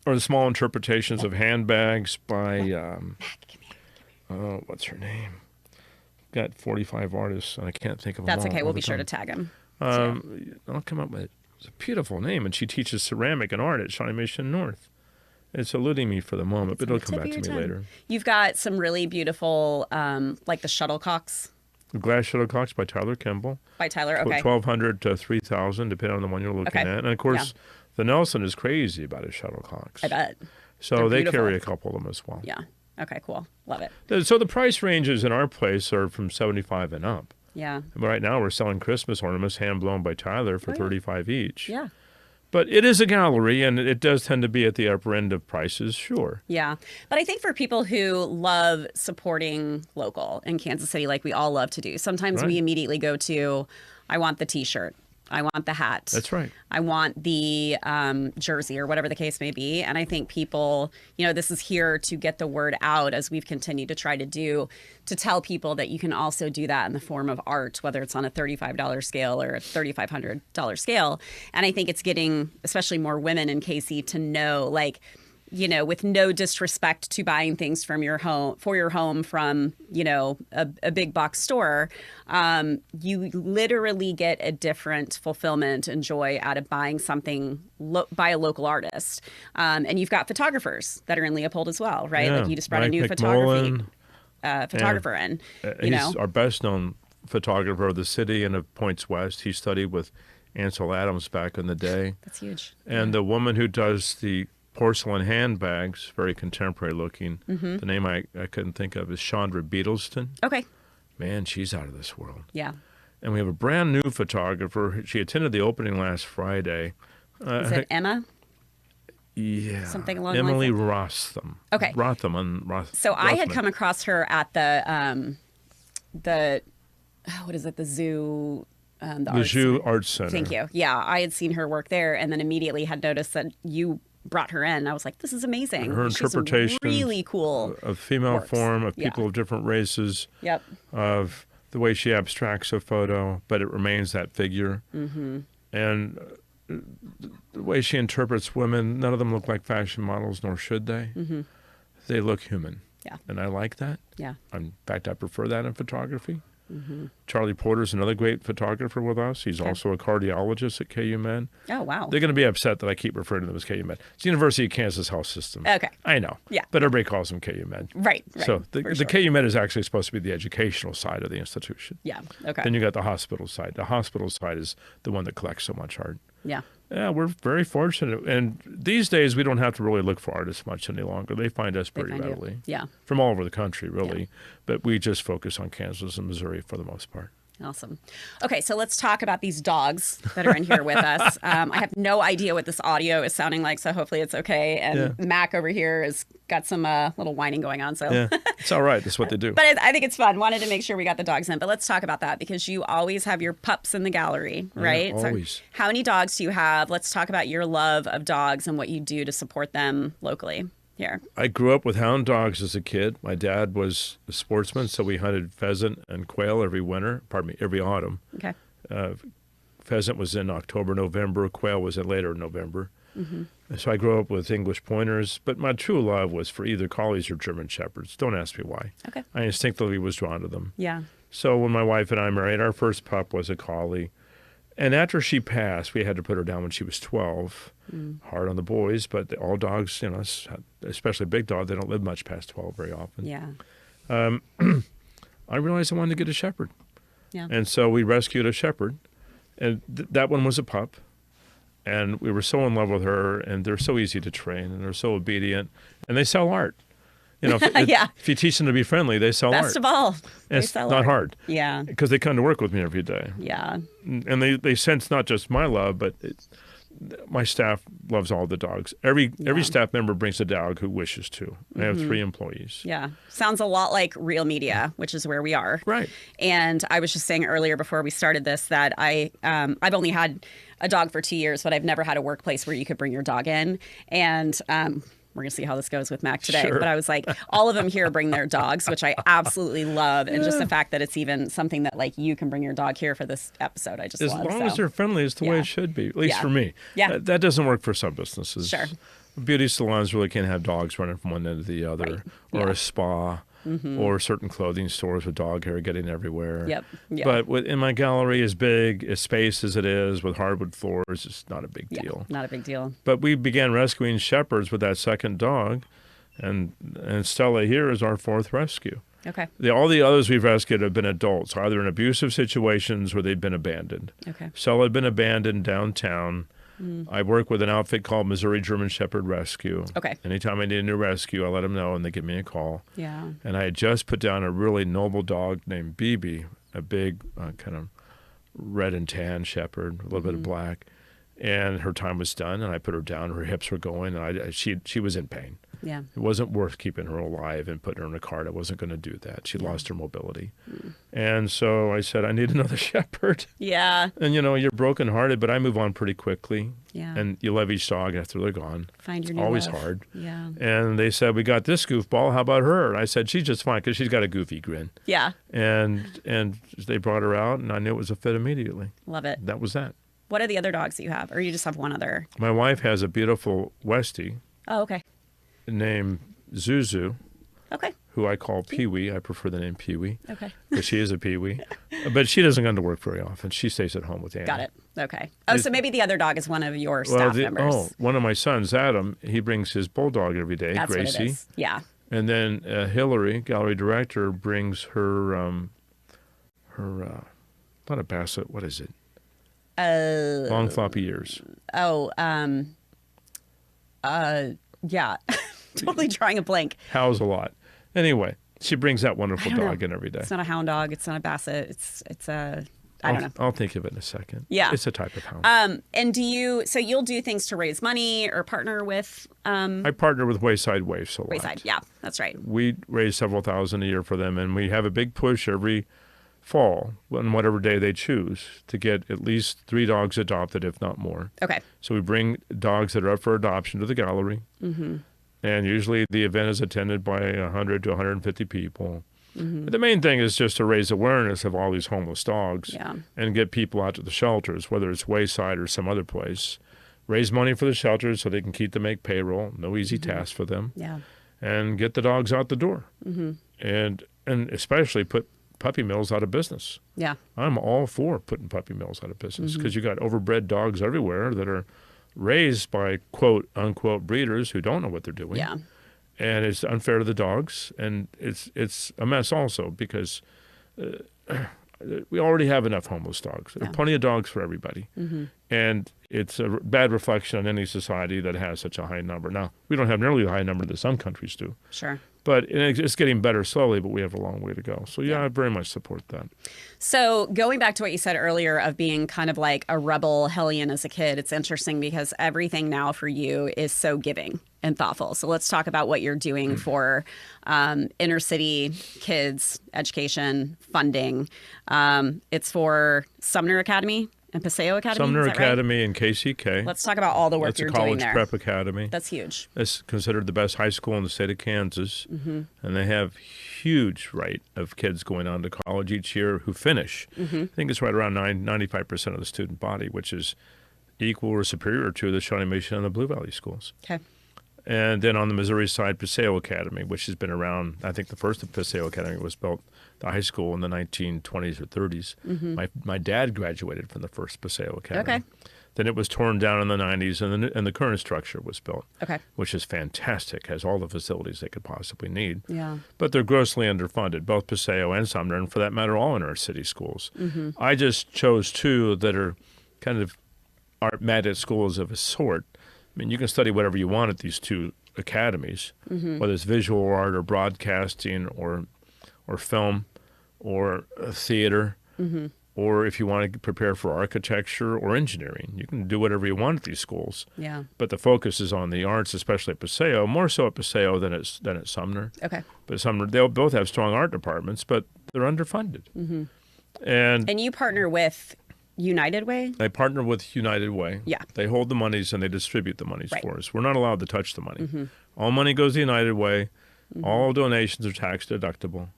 or the small interpretations of handbags by what's her name? Got 45 artists, and I can't think of them all. That's okay. We'll be sure to tag him. I'll come up with it. It's a beautiful name, and she teaches ceramic and art at Shawnee Mission North. It's eluding me for the moment, but it'll come back to me later. You've got some really beautiful, like the shuttlecocks. The glass shuttlecocks by Tyler Kimball. By Tyler, okay. 1,200 to 3,000, depending on the one you're looking at. And of course, the Nelson is crazy about his shuttlecocks. I bet. So they carry a couple of them as well. Yeah. Okay, cool. Love it. So the price ranges in our place are from 75 and up. Yeah. But right now we're selling Christmas ornaments hand blown by Tyler for $35 each. Yeah. But it is a gallery, and it does tend to be at the upper end of prices, sure. Yeah. But I think for people who love supporting local in Kansas City, like we all love to do, sometimes we immediately go to, I want the T-shirt. I want the hat. That's right. I want the jersey or whatever the case may be. And I think people, this is here to get the word out as we've continued to try to do, to tell people that you can also do that in the form of art, whether it's on a $35 scale or a $3,500 scale. And I think it's getting, especially more women in KC, to know, like, with no disrespect to buying things from your home from, a big box store, you literally get a different fulfillment and joy out of buying something by a local artist. And you've got photographers that are in Leopold as well, right? Yeah. Like you just brought Mike a new photographer in. He's our best known photographer of the city and of Points West. He studied with Ansel Adams back in the day. That's huge. And the woman who does the porcelain handbags, very contemporary looking. The name I couldn't think of is Chandra Beatleston. Okay. Man, she's out of this world. Yeah. And we have a brand new photographer. She attended the opening last Friday. Is it Emma? Yeah. Something along Emily the lines Rotham. Okay. Rotham. So I had come across her at the what is it? The zoo. The Zoo Arts Center. Thank you. Yeah, I had seen her work there, and then immediately had noticed that you brought her in. I was like, this is amazing. Her interpretation really cool of female works. form, of people of different races, of the way she abstracts a photo, but it remains that figure. And the way she interprets women, none of them look like fashion models, nor should they. They look human. Yeah. And I like that. Yeah. In fact, I prefer that in photography. Charlie Porter's another great photographer with us. He's also a cardiologist at KU Med. Oh, wow. They're going to be upset that I keep referring to them as KU Med. It's the University of Kansas Health System. Okay. I know. Yeah. But everybody calls them KU Med. Right. So the KU Med is actually supposed to be the educational side of the institution. Yeah. Okay. Then you got the hospital side. The hospital side is the one that collects so much art. Yeah. Yeah, we're very fortunate. And these days, we don't have to really look for artists much any longer. They find us pretty readily. Yeah. From all over the country, really. Yeah. But we just focus on Kansas and Missouri for the most part. Awesome. Okay, so let's talk about these dogs that are in here with us. I have no idea what this audio is sounding like, so hopefully it's okay. And Mac over here has got some little whining going on. So it's all right. That's what they do. But I think it's fun. Wanted to make sure we got the dogs in. But let's talk about that because you always have your pups in the gallery, right? Yeah, always. So how many dogs do you have? Let's talk about your love of dogs and what you do to support them locally. Here. I grew up with hound dogs as a kid. My dad was a sportsman, so we hunted pheasant and quail every autumn. Okay. Pheasant was in October, November. Quail was in later November. So I grew up with English pointers, but my true love was for either collies or German shepherds. Don't ask me why. Okay. I instinctively was drawn to them. Yeah. So when my wife and I married, our first pup was a collie. And after she passed, we had to put her down when she was 12. Hard on the boys, but all dogs, especially big dogs, they don't live much past 12 very often. Yeah. I realized I wanted to get a shepherd. Yeah. And so we rescued a shepherd. And that one was a pup. And we were so in love with her, and they're so easy to train, and they're so obedient. And they sell art. If you teach them to be friendly, they sell art. Best of all, and it's not hard. Yeah. Because they come to work with me every day. Yeah. And they sense not just my love, but my staff loves all the dogs. Every staff member brings a dog who wishes to. I have 3 employees. Yeah. Sounds a lot like Real Media, which is where we are. Right. And I was just saying earlier before we started this that I've only had a dog for 2 years, but I've never had a workplace where you could bring your dog in. And we're going to see how this goes with Mac today. Sure. But I was like, all of them here bring their dogs, which I absolutely love. And just the fact that it's even something that like you can bring your dog here for this episode, I just love. As long as they're friendly, it's the way it should be, at least for me. Yeah. That doesn't work for some businesses. Sure. Beauty salons really can't have dogs running from one end to the other, or a spa, or certain clothing stores with dog hair getting everywhere. Yep. But in my gallery, as big a space as it is with hardwood floors, it's not a big deal. Not a big deal. But we began rescuing shepherds with that second dog, and Stella here is our 4th rescue. Okay. All the others we've rescued have been adults, either in abusive situations or they've been abandoned. Okay. Stella had been abandoned downtown. I work with an outfit called Missouri German Shepherd Rescue. Okay. Anytime I need a new rescue, I let them know, and they give me a call. Yeah. And I had just put down a really noble dog named BB, a big kind of red and tan shepherd, a little bit of black. And her time was done, and I put her down. Her hips were going, and she was in pain. Yeah. It wasn't worth keeping her alive and putting her in a cart. I wasn't going to do that. She lost her mobility. And so I said, I need another shepherd. Yeah. And, you're brokenhearted, but I move on pretty quickly. Yeah. And you love each dog after they're gone. Find your It's new always love. hard. Yeah. And they said, we got this goofball. How about her? And I said, she's just fine because she's got a goofy grin. Yeah. And they brought her out, and I knew it was a fit immediately. Love it. That was that. What are the other dogs that you have? Or you just have one other? My wife has a beautiful Westie Oh, okay. named Zuzu, Okay. who I call Pee-wee. I prefer the name Pee-wee Okay. because she is a Pee-wee. But she doesn't come to work very often. She stays at home with Annie. Got it. Okay. Oh, so maybe the other dog is one of your staff members. Oh, one of my sons, Adam, he brings his bulldog every day, That's Gracie. what it is. Yeah. And then Hillary, gallery director, brings her, not a basset, what is it? Long floppy ears. Oh, yeah. Totally drawing a blank. Howls a lot. Anyway, she brings that wonderful dog in every day. It's not a hound dog. It's not a basset. It's a, I don't know. I'll think of it in a second. Yeah. It's a type of hound. And so you'll do things to raise money or partner with I partner with Wayside Waifs a lot. Wayside. Yeah, that's right. We raise several thousand a year for them, and we have a big push every fall, on whatever day they choose, to get at least 3 dogs adopted, if not more. Okay. So we bring dogs that are up for adoption to the gallery, and usually the event is attended by 100 to 150 people. But the main thing is just to raise awareness of all these homeless dogs and get people out to the shelters, whether it's Wayside or some other place. Raise money for the shelters so they can keep to make payroll. No easy task for them. Yeah. And get the dogs out the door. And especially put puppy mills out of business. Yeah. I'm all for putting puppy mills out of business because you got overbred dogs everywhere that are raised by quote unquote breeders who don't know what they're doing. Yeah. And it's unfair to the dogs, and it's a mess also because we already have enough homeless dogs. There are plenty of dogs for everybody. And it's a bad reflection on any society that has such a high number. Now, we don't have nearly the high number that some countries do. Sure. But it's getting better slowly, but we have a long way to go. So, yeah, I very much support that. So going back to what you said earlier of being kind of like a rebel hellion as a kid, it's interesting because everything now for you is so giving and thoughtful. So let's talk about what you're doing for inner city kids, education, funding. It's for Sumner Academy and Paseo Academy. Sumner is that Academy right? and KCK. Let's talk about all the work That's you're a doing college there. prep academy. That's huge. It's considered the best high school in the state of Kansas. And they have huge rate of kids going on to college each year who finish. I think it's right around 95% of the student body, which is equal or superior to the Shawnee Mission and the Blue Valley schools. Okay. And then on the Missouri side, Paseo Academy, which has been around. I think the first Paseo Academy was built, the high school, in the 1920s or 30s. My dad graduated from the first Paseo Academy. Okay. Then it was torn down in the 90s, and the current structure was built, Okay. which is fantastic, has all the facilities they could possibly need. Yeah. But they're grossly underfunded, both Paseo and Sumner, and for that matter, all in our city schools. I just chose 2 that are kind of art magnet schools of a sort. I mean, you can study whatever you want at these 2 academies, whether it's visual art or broadcasting or film or theater, or if you want to prepare for architecture or engineering. You can do whatever you want at these schools. Yeah. But the focus is on the arts, especially at Paseo, more so at Paseo than at Sumner. Okay. But Sumner, they'll both have strong art departments, but they're underfunded. And you partner with United Way? I partner with United Way. Yeah. They hold the monies and they distribute the monies Right. for us. We're not allowed to touch the money. All money goes to United Way. All donations are tax deductible.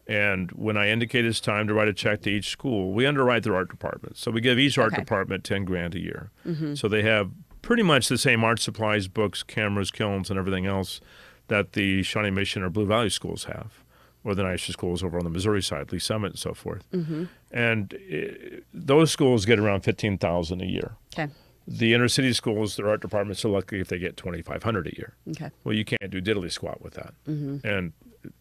And when I indicate it's time to write a check to each school, we underwrite their art department. So we give each art department $10,000 a year. So they have pretty much the same art supplies, books, cameras, kilns, and everything else that the Shawnee Mission or Blue Valley schools have, or the nicer schools over on the Missouri side, Lee Summit and so forth. And those schools get around $15,000 a year. Okay. The inner city schools, their art departments are lucky if they get $2,500 a year. Okay. Well, you can't do diddly squat with that. And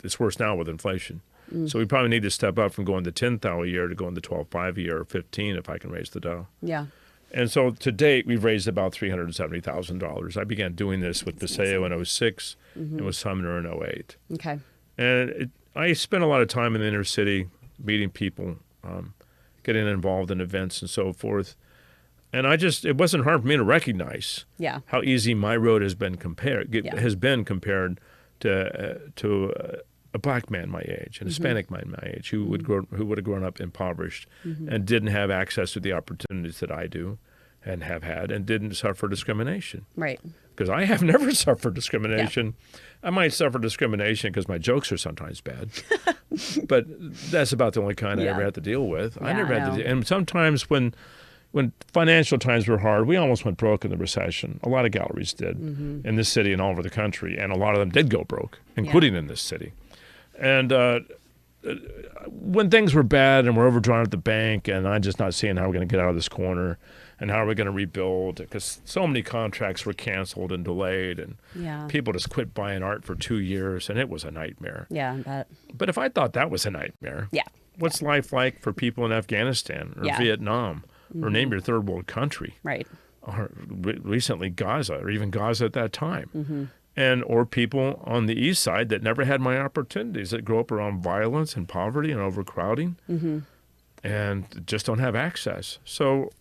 it's worse now with inflation. So we probably need to step up from going to $10,000 a year to going to $12,500 a year or $15,000 if I can raise the dough. Yeah. And so to date, we've raised about $370,000. I began doing this with Paseo in 06 and with Sumner in 08. Okay. And I spent a lot of time in the inner city meeting people, getting involved in events and so forth. And it wasn't hard for me to recognize how easy my road has been compared to a black man my age, an Hispanic man my age, who would have grown up impoverished and didn't have access to the opportunities that I do and have had, and didn't suffer discrimination. Right. Because I have never suffered discrimination. Yeah. I might suffer discrimination because my jokes are sometimes bad, but that's about the only kind I ever had to deal with. I never had to. And sometimes when financial times were hard, we almost went broke in the recession. A lot of galleries did in this city and all over the country, and a lot of them did go broke, including in this city. And when things were bad and we're overdrawn at the bank, and I'm just not seeing how we're going to get out of this corner, and how are we going to rebuild, because so many contracts were canceled and delayed, and people just quit buying art for 2 years, and it was a nightmare. Yeah, I bet. But if I thought that was a nightmare, what's life like for people in Afghanistan or Vietnam or name your third world country? Right. Or recently Gaza, or even Gaza at that time. Or people on the east side that never had my opportunities, that grew up around violence and poverty and overcrowding and just don't have access. So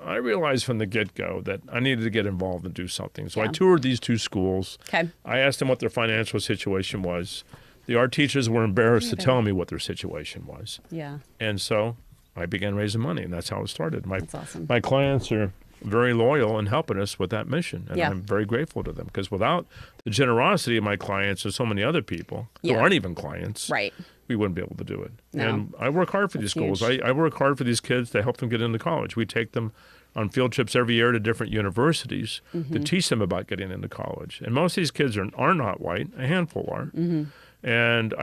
I realized from the get-go that I needed to get involved and do something. So I toured these 2 schools. Okay. I asked them what their financial situation was. The art teachers were embarrassed to tell me what their situation was. Yeah. And so I began raising money, and that's how it started. That's awesome. My clients are very loyal in helping us with that mission, and I'm very grateful to them, because without the generosity of my clients and so many other people who aren't even clients, we wouldn't be able to do it. No. And I work hard for these schools. I work hard for these kids to help them get into college. We take them on field trips every year to different universities to teach them about getting into college. And most of these kids are not white. A handful are. And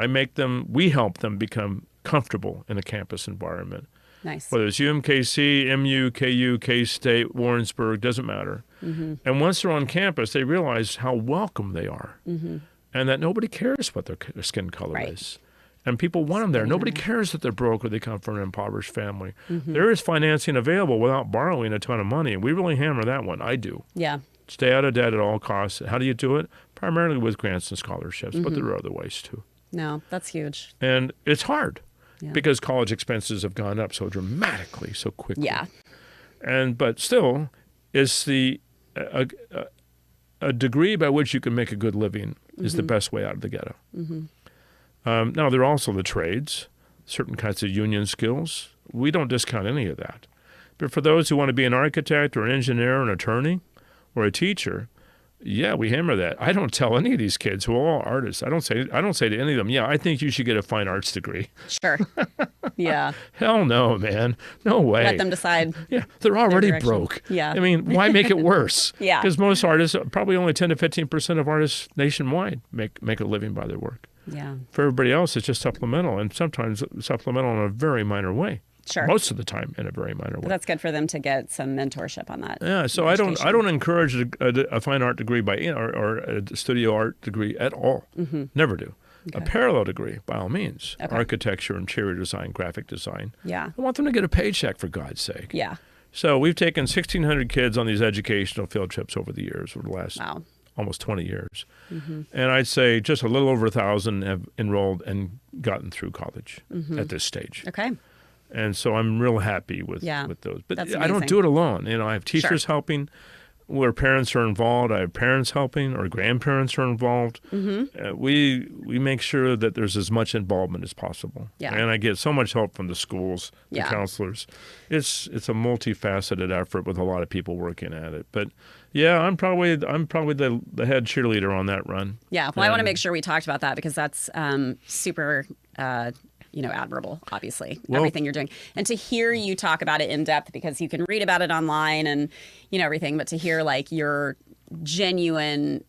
we help them become comfortable in a campus environment. Nice. Whether it's UMKC, MU, KU, K-State, Warrensburg, doesn't matter. And once they're on campus, they realize how welcome they are, and that nobody cares what their skin color is. And people want them there. Nobody cares that they're broke or they come from an impoverished family. There is financing available without borrowing a ton of money, and we really hammer that one. I do. Yeah. Stay out of debt at all costs. How do you do it? Primarily with grants and scholarships, but there are other ways too. No, that's huge. And it's hard. Because college expenses have gone up so dramatically, so quickly. Yeah. But still, it's a degree by which you can make a good living is the best way out of the ghetto. Now, there are also the trades, certain kinds of union skills. We don't discount any of that. But for those who want to be an architect or an engineer or an attorney or a teacher, we hammer that. I don't tell any of these kids who are all artists. I don't say to any of them, I think you should get a fine arts degree. Sure. Yeah. Hell no, man. No way. Let them decide. Yeah, they're already broke. Yeah. I mean, why make it worse? Yeah. Because most artists, probably only 10 to 15% of artists nationwide make a living by their work. Yeah. For everybody else, it's just supplemental, and sometimes supplemental in a very minor way. Sure. Most of the time in a very minor way. But that's good for them to get some mentorship on that. Yeah, so I don't encourage a fine art degree or a studio art degree at all. Never do. Okay. A parallel degree, by all means. Okay. Architecture, interior design, graphic design. Yeah. I want them to get a paycheck, for God's sake. Yeah. So we've taken 1,600 kids on these educational field trips over the years, over the last almost 20 years. And I'd say just a little over 1,000 have enrolled and gotten through college at this stage. Okay. And so I'm real happy with those. But I don't do it alone. I have teachers helping where parents are involved. I have parents helping, or grandparents are involved. We make sure that there's as much involvement as possible. Yeah. And I get so much help from the schools, the counselors. It's a multifaceted effort with a lot of people working at it. But I'm probably the head cheerleader on that run. Yeah. Well, I want to make sure we talked about that, because that's super admirable, obviously, everything you're doing. And to hear you talk about it in depth, because you can read about it online and, everything, but to hear like your genuine,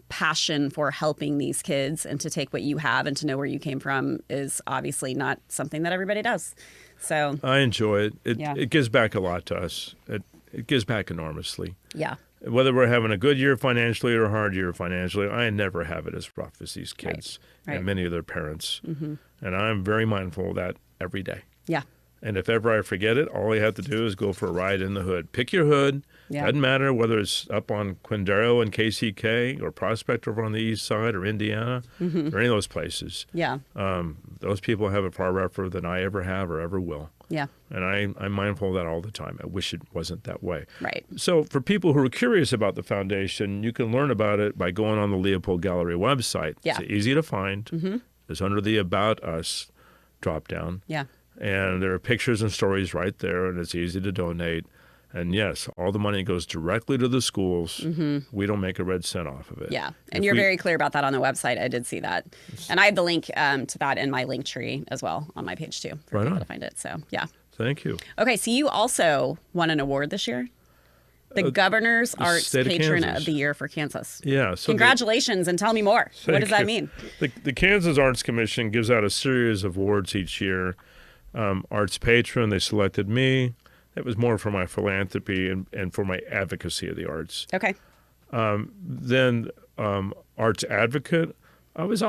passion for helping these kids and to take what you have and to know where you came from is obviously not something that everybody does. So I enjoy it. It gives back a lot to us. It gives back enormously. Yeah. Whether we're having a good year financially or a hard year financially, I never have it as rough as these kids and many of their parents. And I'm very mindful of that every day. Yeah. And if ever I forget it, all I have to do is go for a ride in the hood. Pick your hood, Yeah. Doesn't matter whether it's up on Quindaro and KCK or Prospect over on the east side or Indiana or any of those places. Yeah. Those people have it far rougher than I ever have or ever will. Yeah. And I'm mindful of that all the time. I wish it wasn't that way. Right. So for people who are curious about the foundation, you can learn about it by going on the Leopold Gallery website. Yeah. It's easy to find. It's under the About Us drop down. Yeah. And there are pictures and stories right there, and it's easy to donate. And yes, all the money goes directly to the schools. We don't make a red cent off of it. Yeah. And you're very clear about that on the website. I did see that. And I have the link to that in my link tree as well on my page too for people to find it. So, yeah. Thank you. Okay. So you also won an award this year. The Governor's Arts Patron of the Year for Kansas. Yeah. So congratulations, and tell me more. What does that mean? The Kansas Arts Commission gives out a series of awards each year. Arts Patron, they selected me. That was more for my philanthropy and for my advocacy of the arts. Okay. Then Arts Advocate. I was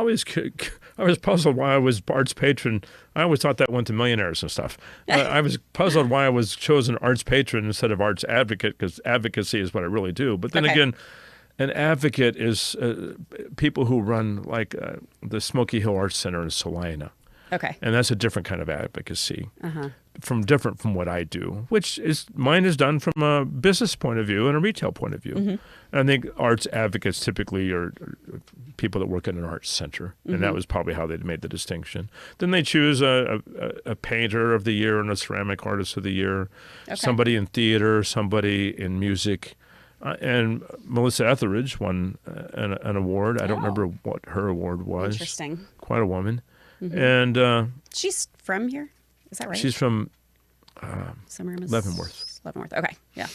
puzzled why I was Arts Patron. I always thought that went to millionaires and stuff. I was puzzled why I was chosen Arts Patron instead of Arts Advocate, because advocacy is what I really do. But then again, an advocate is people who run like the Smoky Hill Arts Center in Salina. Okay. And that's a different kind of advocacy, different from what I do, mine is done from a business point of view and a retail point of view. And I think arts advocates typically are people that work in an arts center, and that was probably how they made the distinction. Then they choose a painter of the year and a ceramic artist of the year, somebody in theater, somebody in music. And Melissa Etheridge won an award. I don't remember what her award was. Interesting. Quite a woman. And she's from here, is that right? She's from Leavenworth. Leavenworth. Okay. Yeah.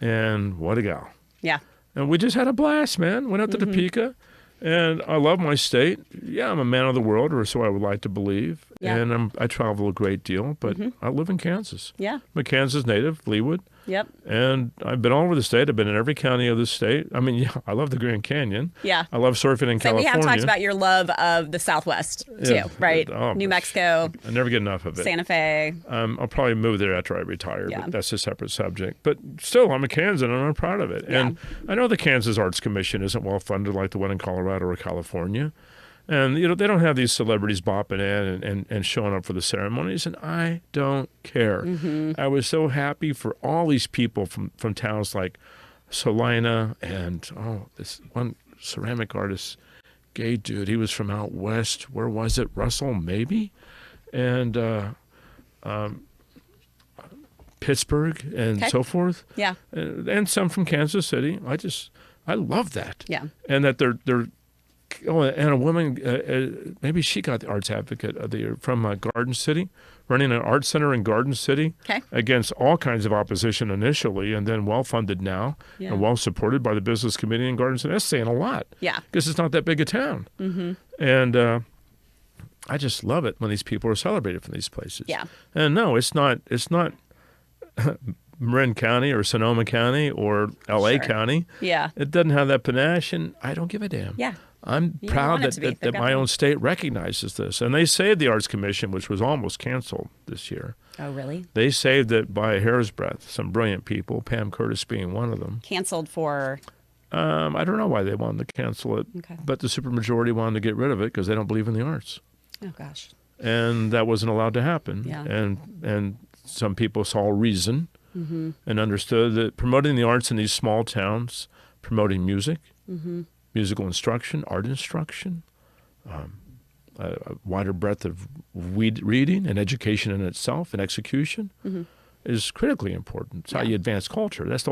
And what a gal. Yeah. And we just had a blast, man. Went out to Topeka, and I love my state. Yeah, I'm a man of the world, or so I would like to believe. Yeah. And I travel a great deal, but I live in Kansas. Yeah. I'm a Kansas native, Leawood. Yep. And I've been all over the state. I've been in every county of the state. I mean, yeah, I love the Grand Canyon. Yeah. I love surfing in California. We have talked about your love of the Southwest, too, right? Oh, New Mexico. I never get enough of it. Santa Fe. I'll probably move there after I retire, but that's a separate subject. But still, I'm a Kansan, and I'm proud of it. Yeah. And I know the Kansas Arts Commission isn't well-funded like the one in Colorado or California. And, they don't have these celebrities bopping in and showing up for the ceremonies, and I don't care. I was so happy for all these people from towns like Salina and, this one ceramic artist, gay dude, he was from out west. Where was it? Russell, maybe? And Pittsburgh and so forth. Yeah. And some from Kansas City. I love that. Yeah. And that they're and a woman, maybe she got the Arts Advocate of the Year from Garden City, running an art center in Garden City against all kinds of opposition initially, and then well-funded now and well-supported by the business committee in Garden City. That's saying a lot. Yeah. Because it's not that big a town. And I just love it when these people are celebrated from these places. Yeah. And no, it's not Marin County or Sonoma County or L.A. County. Yeah. It doesn't have that panache, and I don't give a damn. Yeah. I'm proud that my own state recognizes this. And they saved the Arts Commission, which was almost canceled this year. Oh, really? They saved it by a hair's breadth. Some brilliant people, Pam Curtis being one of them. Canceled for? I don't know why they wanted to cancel it, but the supermajority wanted to get rid of it because they don't believe in the arts. Oh, gosh. And that wasn't allowed to happen. Yeah. And some people saw reason and understood that promoting the arts in these small towns, promoting music, musical instruction, art instruction, a wider breadth of reading and education in itself and execution is critically important. It's how you advance culture. That's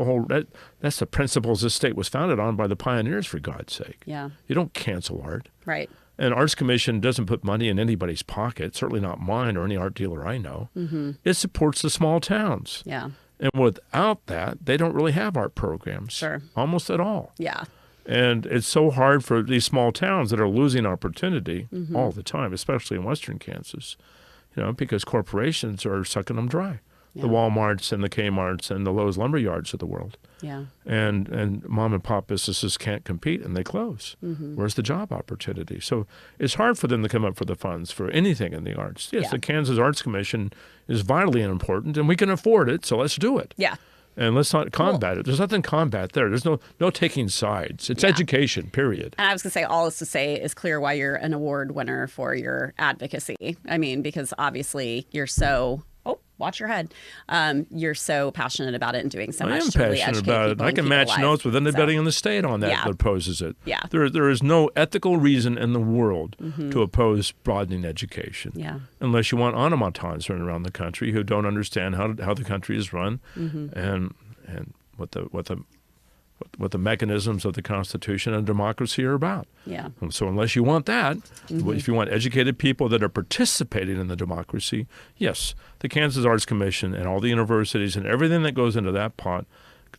that's the principles this state was founded on by the pioneers, for God's sake. Yeah. You don't cancel art. Right. And Arts Commission doesn't put money in anybody's pocket, certainly not mine or any art dealer I know. It supports the small towns. Yeah. And without that, they don't really have art programs. Almost at all. Yeah. And it's so hard for these small towns that are losing opportunity all the time, especially in western Kansas, because corporations are sucking them dry. The Walmarts and the Kmarts and the Lowe's lumber yards of the world. Yeah. And mom and pop businesses can't compete and they close. Where's the job opportunity? So it's hard for them to come up for the funds for anything in the arts. Yes, the Kansas Arts Commission is vitally important and we can afford it, so let's do it. Yeah. And let's not combat it. There's nothing to combat there. There's no taking sides. It's education, period. And I was going to say, all is to say is clear why you're an award winner for your advocacy. I mean, because obviously you're so, watch your head. You're so passionate about it and doing so much to really educate people. I am passionate about it. I can match notes with anybody in the state on that opposes it. Yeah. There is no ethical reason in the world to oppose broadening education. Yeah. Unless you want automatons running around the country who don't understand how the country is run and what the mechanisms of the Constitution and democracy are about. Yeah. And so unless you want that, if you want educated people that are participating in the democracy, yes, the Kansas Arts Commission and all the universities and everything that goes into that pot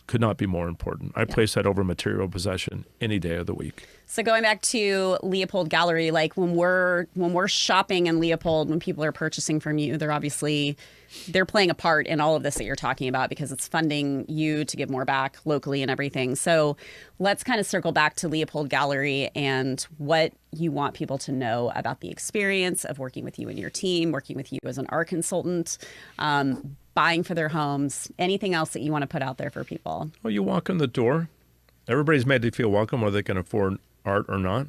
could not be more important. I place that over material possession any day of the week. So going back to Leopold Gallery, like when we're shopping in Leopold, when people are purchasing from you, they're playing a part in all of this that you're talking about because it's funding you to give more back locally and everything. So let's kind of circle back to Leopold Gallery and what you want people to know about the experience of working with you and your team, working with you as an art consultant, buying for their homes, anything else that you want to put out there for people. Well, you walk in the door. Everybody's made to feel welcome, whether they can afford art or not,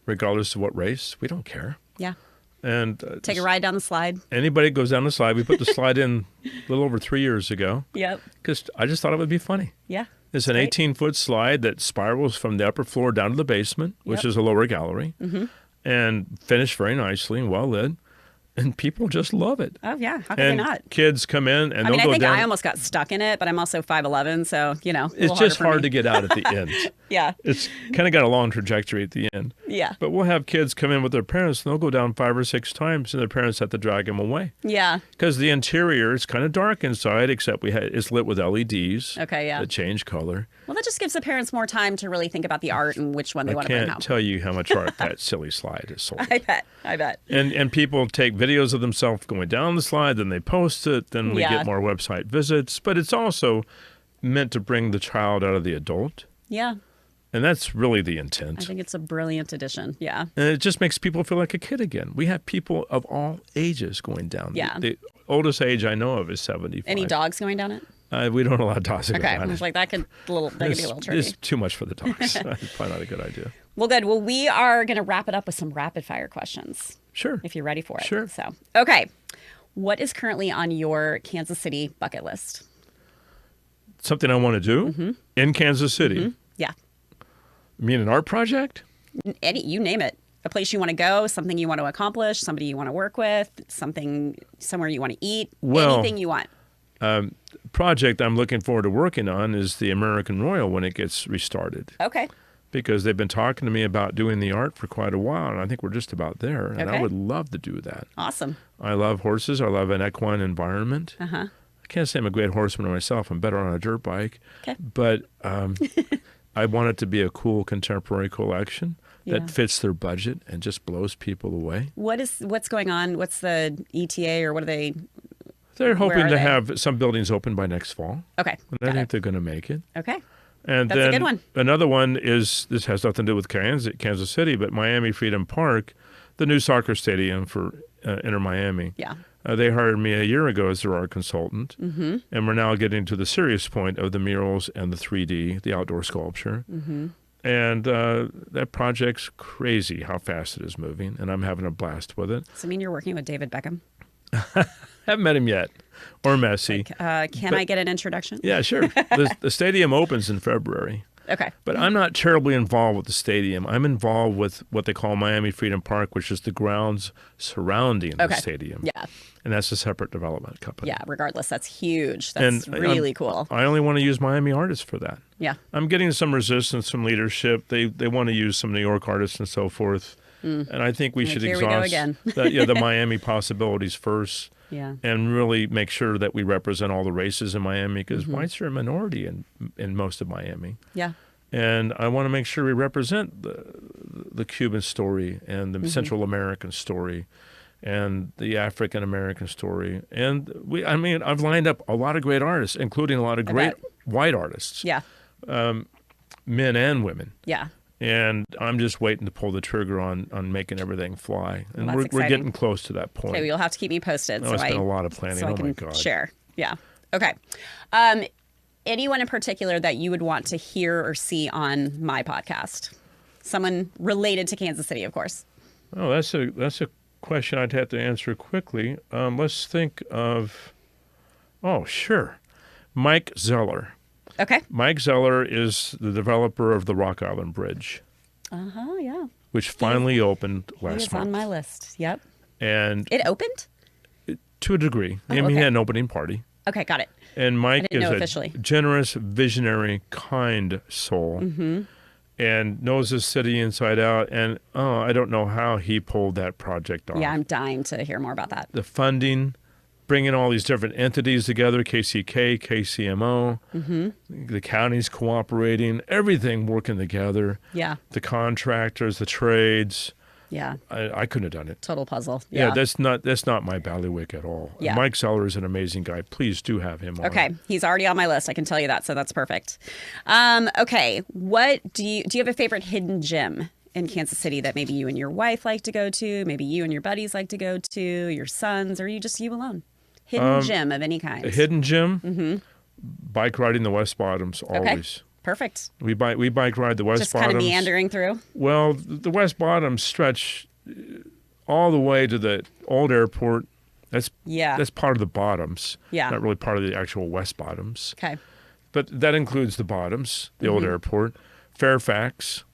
regardless of what race. We don't care. Yeah. And take a ride down the slide. Anybody goes down the slide. We put the slide in a little over 3 years ago. Yep. Because I just thought it would be funny. Yeah. It's an 18-foot slide that spirals from the upper floor down to the basement, which is a lower gallery, and finished very nicely and well lit. And people just love it. Oh, yeah. How can they not? Kids come in and they'll go down. I think I almost got stuck in it, but I'm also 5'11", so, it's just hard to get out at the end. Yeah. It's kind of got a long trajectory at the end. Yeah. But we'll have kids come in with their parents, and they'll go down 5 or 6 times, and their parents have to drag them away. Yeah. Because the interior is kind of dark inside, except it's lit with LEDs. Okay, yeah. That change color. Well, that just gives the parents more time to really think about the art and which one they want to bring home. I can't tell you how much art that silly slide has sold. I bet. And people take videos of themselves going down the slide, then they post it, then we get more website visits. But it's also meant to bring the child out of the adult. Yeah. And that's really the intent. I think it's a brilliant addition. Yeah. And it just makes people feel like a kid again. We have people of all ages going down. Yeah. The oldest age I know of is 75. Any dogs going down it? We don't allow dogs to go down it. Okay. I was like, that could be a little tricky. It's too much for the dogs. Probably not a good idea. Well, good. Well, we are going to wrap it up with some rapid fire questions. Sure. If you're ready for it. Sure. So, okay. What is currently on your Kansas City bucket list? Something I want to do in Kansas City. Yeah. You mean an art project? You name it. A place you want to go, something you want to accomplish, somebody you want to work with, somewhere you want to eat, anything you want. Project I'm looking forward to working on is the American Royal when it gets restarted. Okay. Because they've been talking to me about doing the art for quite a while, and I think we're just about there. And I would love to do that. Awesome. I love horses. I love an equine environment. Uh-huh. I can't say I'm a great horseman myself. I'm better on a dirt bike. Okay. But I want it to be a cool contemporary collection that fits their budget and just blows people away. What's going on? What's the ETA or what are they? They're hoping to have some buildings open by next fall. Okay. And I think they're going to make it. Okay. And that's then a good one. Another one is, this has nothing to do with Kansas City, but Miami Freedom Park, the new soccer stadium for Inter Miami. Yeah. They hired me a year ago as their art consultant, and we're now getting to the serious point of the murals and the 3D, the outdoor sculpture. And that project's crazy how fast it is moving, and I'm having a blast with it. So, you're working with David Beckham? Haven't met him yet, or Messi. Can I get an introduction? Yeah, sure. The stadium opens in February. Okay. But I'm not terribly involved with the stadium. I'm involved with what they call Miami Freedom Park, which is the grounds surrounding the stadium. Yeah. And that's a separate development company. Yeah, regardless. That's huge. That's really cool. I only want to use Miami artists for that. Yeah. I'm getting some resistance from leadership. They want to use some New York artists and so forth. And I think we should exhaust the Miami possibilities first. Yeah. And really make sure that we represent all the races in Miami, because whites are a minority in most of Miami. Yeah. And I want to make sure we represent the Cuban story and the Central American story and the African American story. And I've lined up a lot of great artists, including a lot of great white artists. Yeah. Men and women. Yeah. And I'm just waiting to pull the trigger on making everything fly. And well, we're getting close to that point. Okay, well, you'll have to keep me posted. It's been a lot of planning. So I can my God. share. Yeah. Okay. anyone in particular that you would want to hear or see on my podcast? Someone related to Kansas City, of course. Oh, that's a question I'd have to answer quickly. Let's think of, sure, Mike Zeller. Okay. Mike Zeller is the developer of the Rock Island Bridge. Yeah. Which finally opened last month. It's on my list. Yep. And it opened? To a degree. Oh, He had an opening party. Okay, got it. And Mike is a officially. generous, visionary, kind soul. Mm-hmm. And knows the city inside out. And, I don't know how he pulled that project off. Yeah, I'm dying to hear more about that. The funding, bringing all these different entities together, KCK, KCMO, the counties cooperating, everything working together. Yeah. The contractors, the trades. Yeah. I couldn't have done it. Total puzzle. Yeah, that's not my bailiwick at all. Yeah. Mike Zeller is an amazing guy. Please do have him on. Okay, he's already on my list. I can tell you that, so that's perfect. Okay, what do you have a favorite hidden gem in Kansas City that maybe you and your wife like to go to, maybe you and your buddies like to go to, your sons, or you just you alone? Hidden gem of any kind. A hidden gem? Bike riding the West Bottoms always. Okay. Perfect. We bike ride the West Bottoms. Just kind of meandering through? Well, the West Bottoms stretch all the way to the old airport. That's part of the Bottoms. Yeah. Not really part of the actual West Bottoms. Okay. But that includes the Bottoms, the old airport, Fairfax,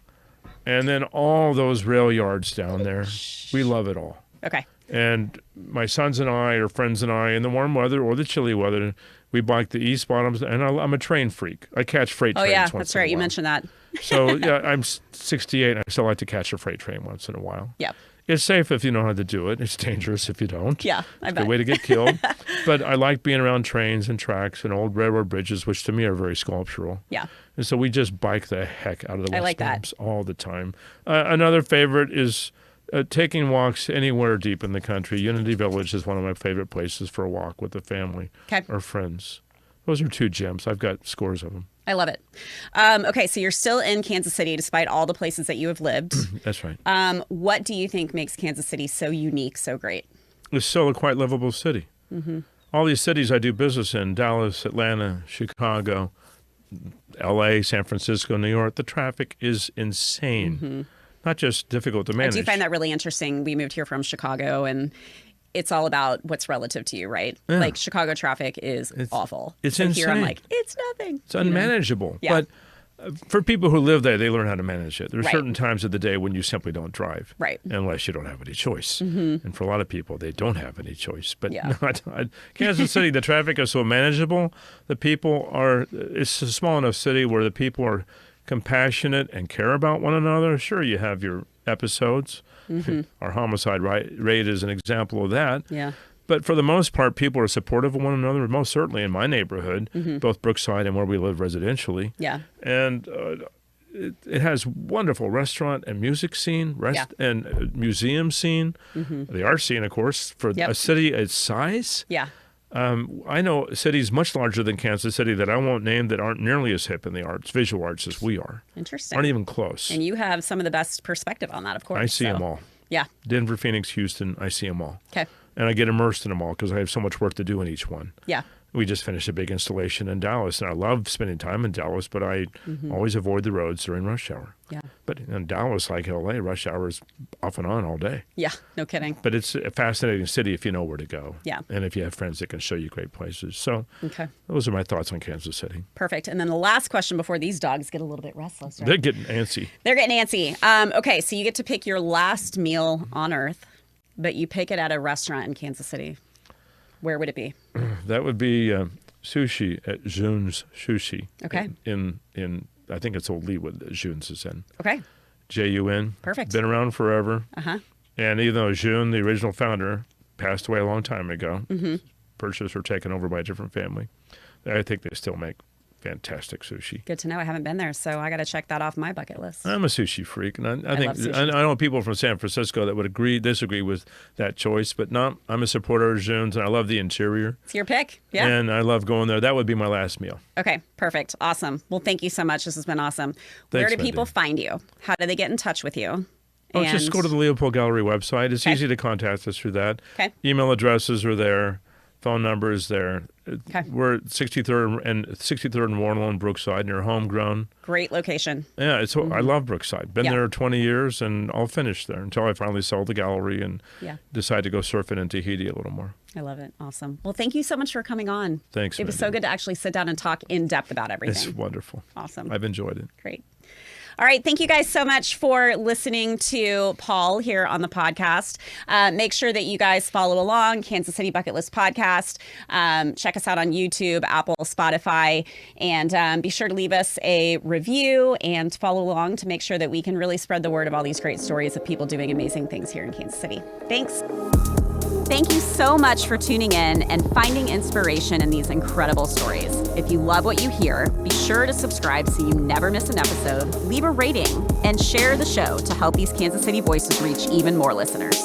and then all those rail yards down there. We love it all. Okay. And my sons and I, or friends and I, in the warm weather or the chilly weather, we bike the East Bottoms, and I'm a train freak. I catch freight trains once in a while. That's right. You mentioned that. So, yeah, I'm 68, and I still like to catch a freight train once in a while. Yeah. It's safe if you know how to do it. It's dangerous if you don't. Yeah, I bet. It's a good way to get killed. But I like being around trains and tracks and old railroad bridges, which to me are very sculptural. Yeah. And so we just bike the heck out of the West Bottoms all the time. Another favorite is taking walks anywhere deep in the country. Unity Village is one of my favorite places for a walk with the family or friends. Those are two gems. I've got scores of them. I love it. Okay, so you're still in Kansas City despite all the places that you have lived. That's right. What do you think makes Kansas City so unique, so great? It's still a quite livable city. All these cities I do business in, Dallas, Atlanta, Chicago, L.A., San Francisco, New York, the traffic is insane. Not just difficult to manage. I do find that really interesting. We moved here from Chicago, and it's all about what's relative to you, right? Yeah. Like Chicago traffic is awful. It's and insane. Here I'm like, it's nothing. It's unmanageable. Yeah. But for people who live there, they learn how to manage it. There are Right. certain times of the day when you simply don't drive. Right. Unless you don't have any choice. And for a lot of people, they don't have any choice. But Yeah. Kansas City, the traffic is so manageable. The people it's a small enough city where the people are compassionate and care about one another. Sure, you have your episodes. Our homicide rate is an example of that. Yeah. But for the most part, people are supportive of one another, most certainly in my neighborhood, both Brookside and where we live residentially. Yeah. And it has wonderful restaurant and music scene, and museum scene, the art scene, of course, for a city its size. Yeah. I know cities much larger than Kansas City that I won't name that aren't nearly as hip in the arts, visual arts, as we are. Interesting. Aren't even close. And you have some of the best perspective on that, of course. I see them all. Yeah. Denver, Phoenix, Houston, I see them all. Okay. And I get immersed in them all because I have so much work to do in each one. Yeah. We just finished a big installation in Dallas, and I love spending time in Dallas, but I always avoid the roads during rush hour. Yeah. But in Dallas, like L.A., rush hour is off and on all day. Yeah. No kidding. But it's a fascinating city if you know where to go. Yeah. And if you have friends that can show you great places. So those are my thoughts on Kansas City. Perfect. And then the last question before these dogs get a little bit restless, right? They're getting antsy. They're getting antsy. Okay, so you get to pick your last meal on Earth, but you pick it at a restaurant in Kansas City. Where would it be? That would be sushi at Jun's Sushi. Okay. In I think it's Old Leawood that Jun's is in. Okay. J-U-N. Perfect. Been around forever. Uh-huh. And even though Jun, the original founder, passed away a long time ago, purchased or taken over by a different family, I think they still make fantastic sushi. Good to know. I haven't been there, so I got to check that off my bucket list. I'm a sushi freak, and I think love sushi. I know people from San Francisco that would disagree with that choice, but no, I'm a supporter of Jun's, and I love the interior. It's your pick. Yeah. And I love going there. That would be my last meal. Okay, perfect. Awesome. Well, thank you so much. This has been awesome. Where do people find you? How do they get in touch with you? Just go to the Leopold Gallery website. It's easy to contact us through that. Okay. Email addresses are there. phone number is there. Okay. We're at 63rd and Warnell in Brookside, near Homegrown. Great location. Yeah, I love Brookside. Been there 20 years, and I'll finish there until I finally sell the gallery and decide to go surfing in Tahiti a little more. I love it. Awesome. Well, thank you so much for coming on. Thanks, It was so good to actually sit down and talk in depth about everything. It's wonderful. Awesome. I've enjoyed it. Great. All right. Thank you guys so much for listening to Paul here on the podcast. Make sure that you guys follow along, Kansas City Bucket List Podcast. Check us out on YouTube, Apple, Spotify, and be sure to leave us a review and follow along to make sure that we can really spread the word of all these great stories of people doing amazing things here in Kansas City. Thanks. Thank you so much for tuning in and finding inspiration in these incredible stories. If you love what you hear, be sure to subscribe so you never miss an episode, leave a rating, and share the show to help these Kansas City voices reach even more listeners.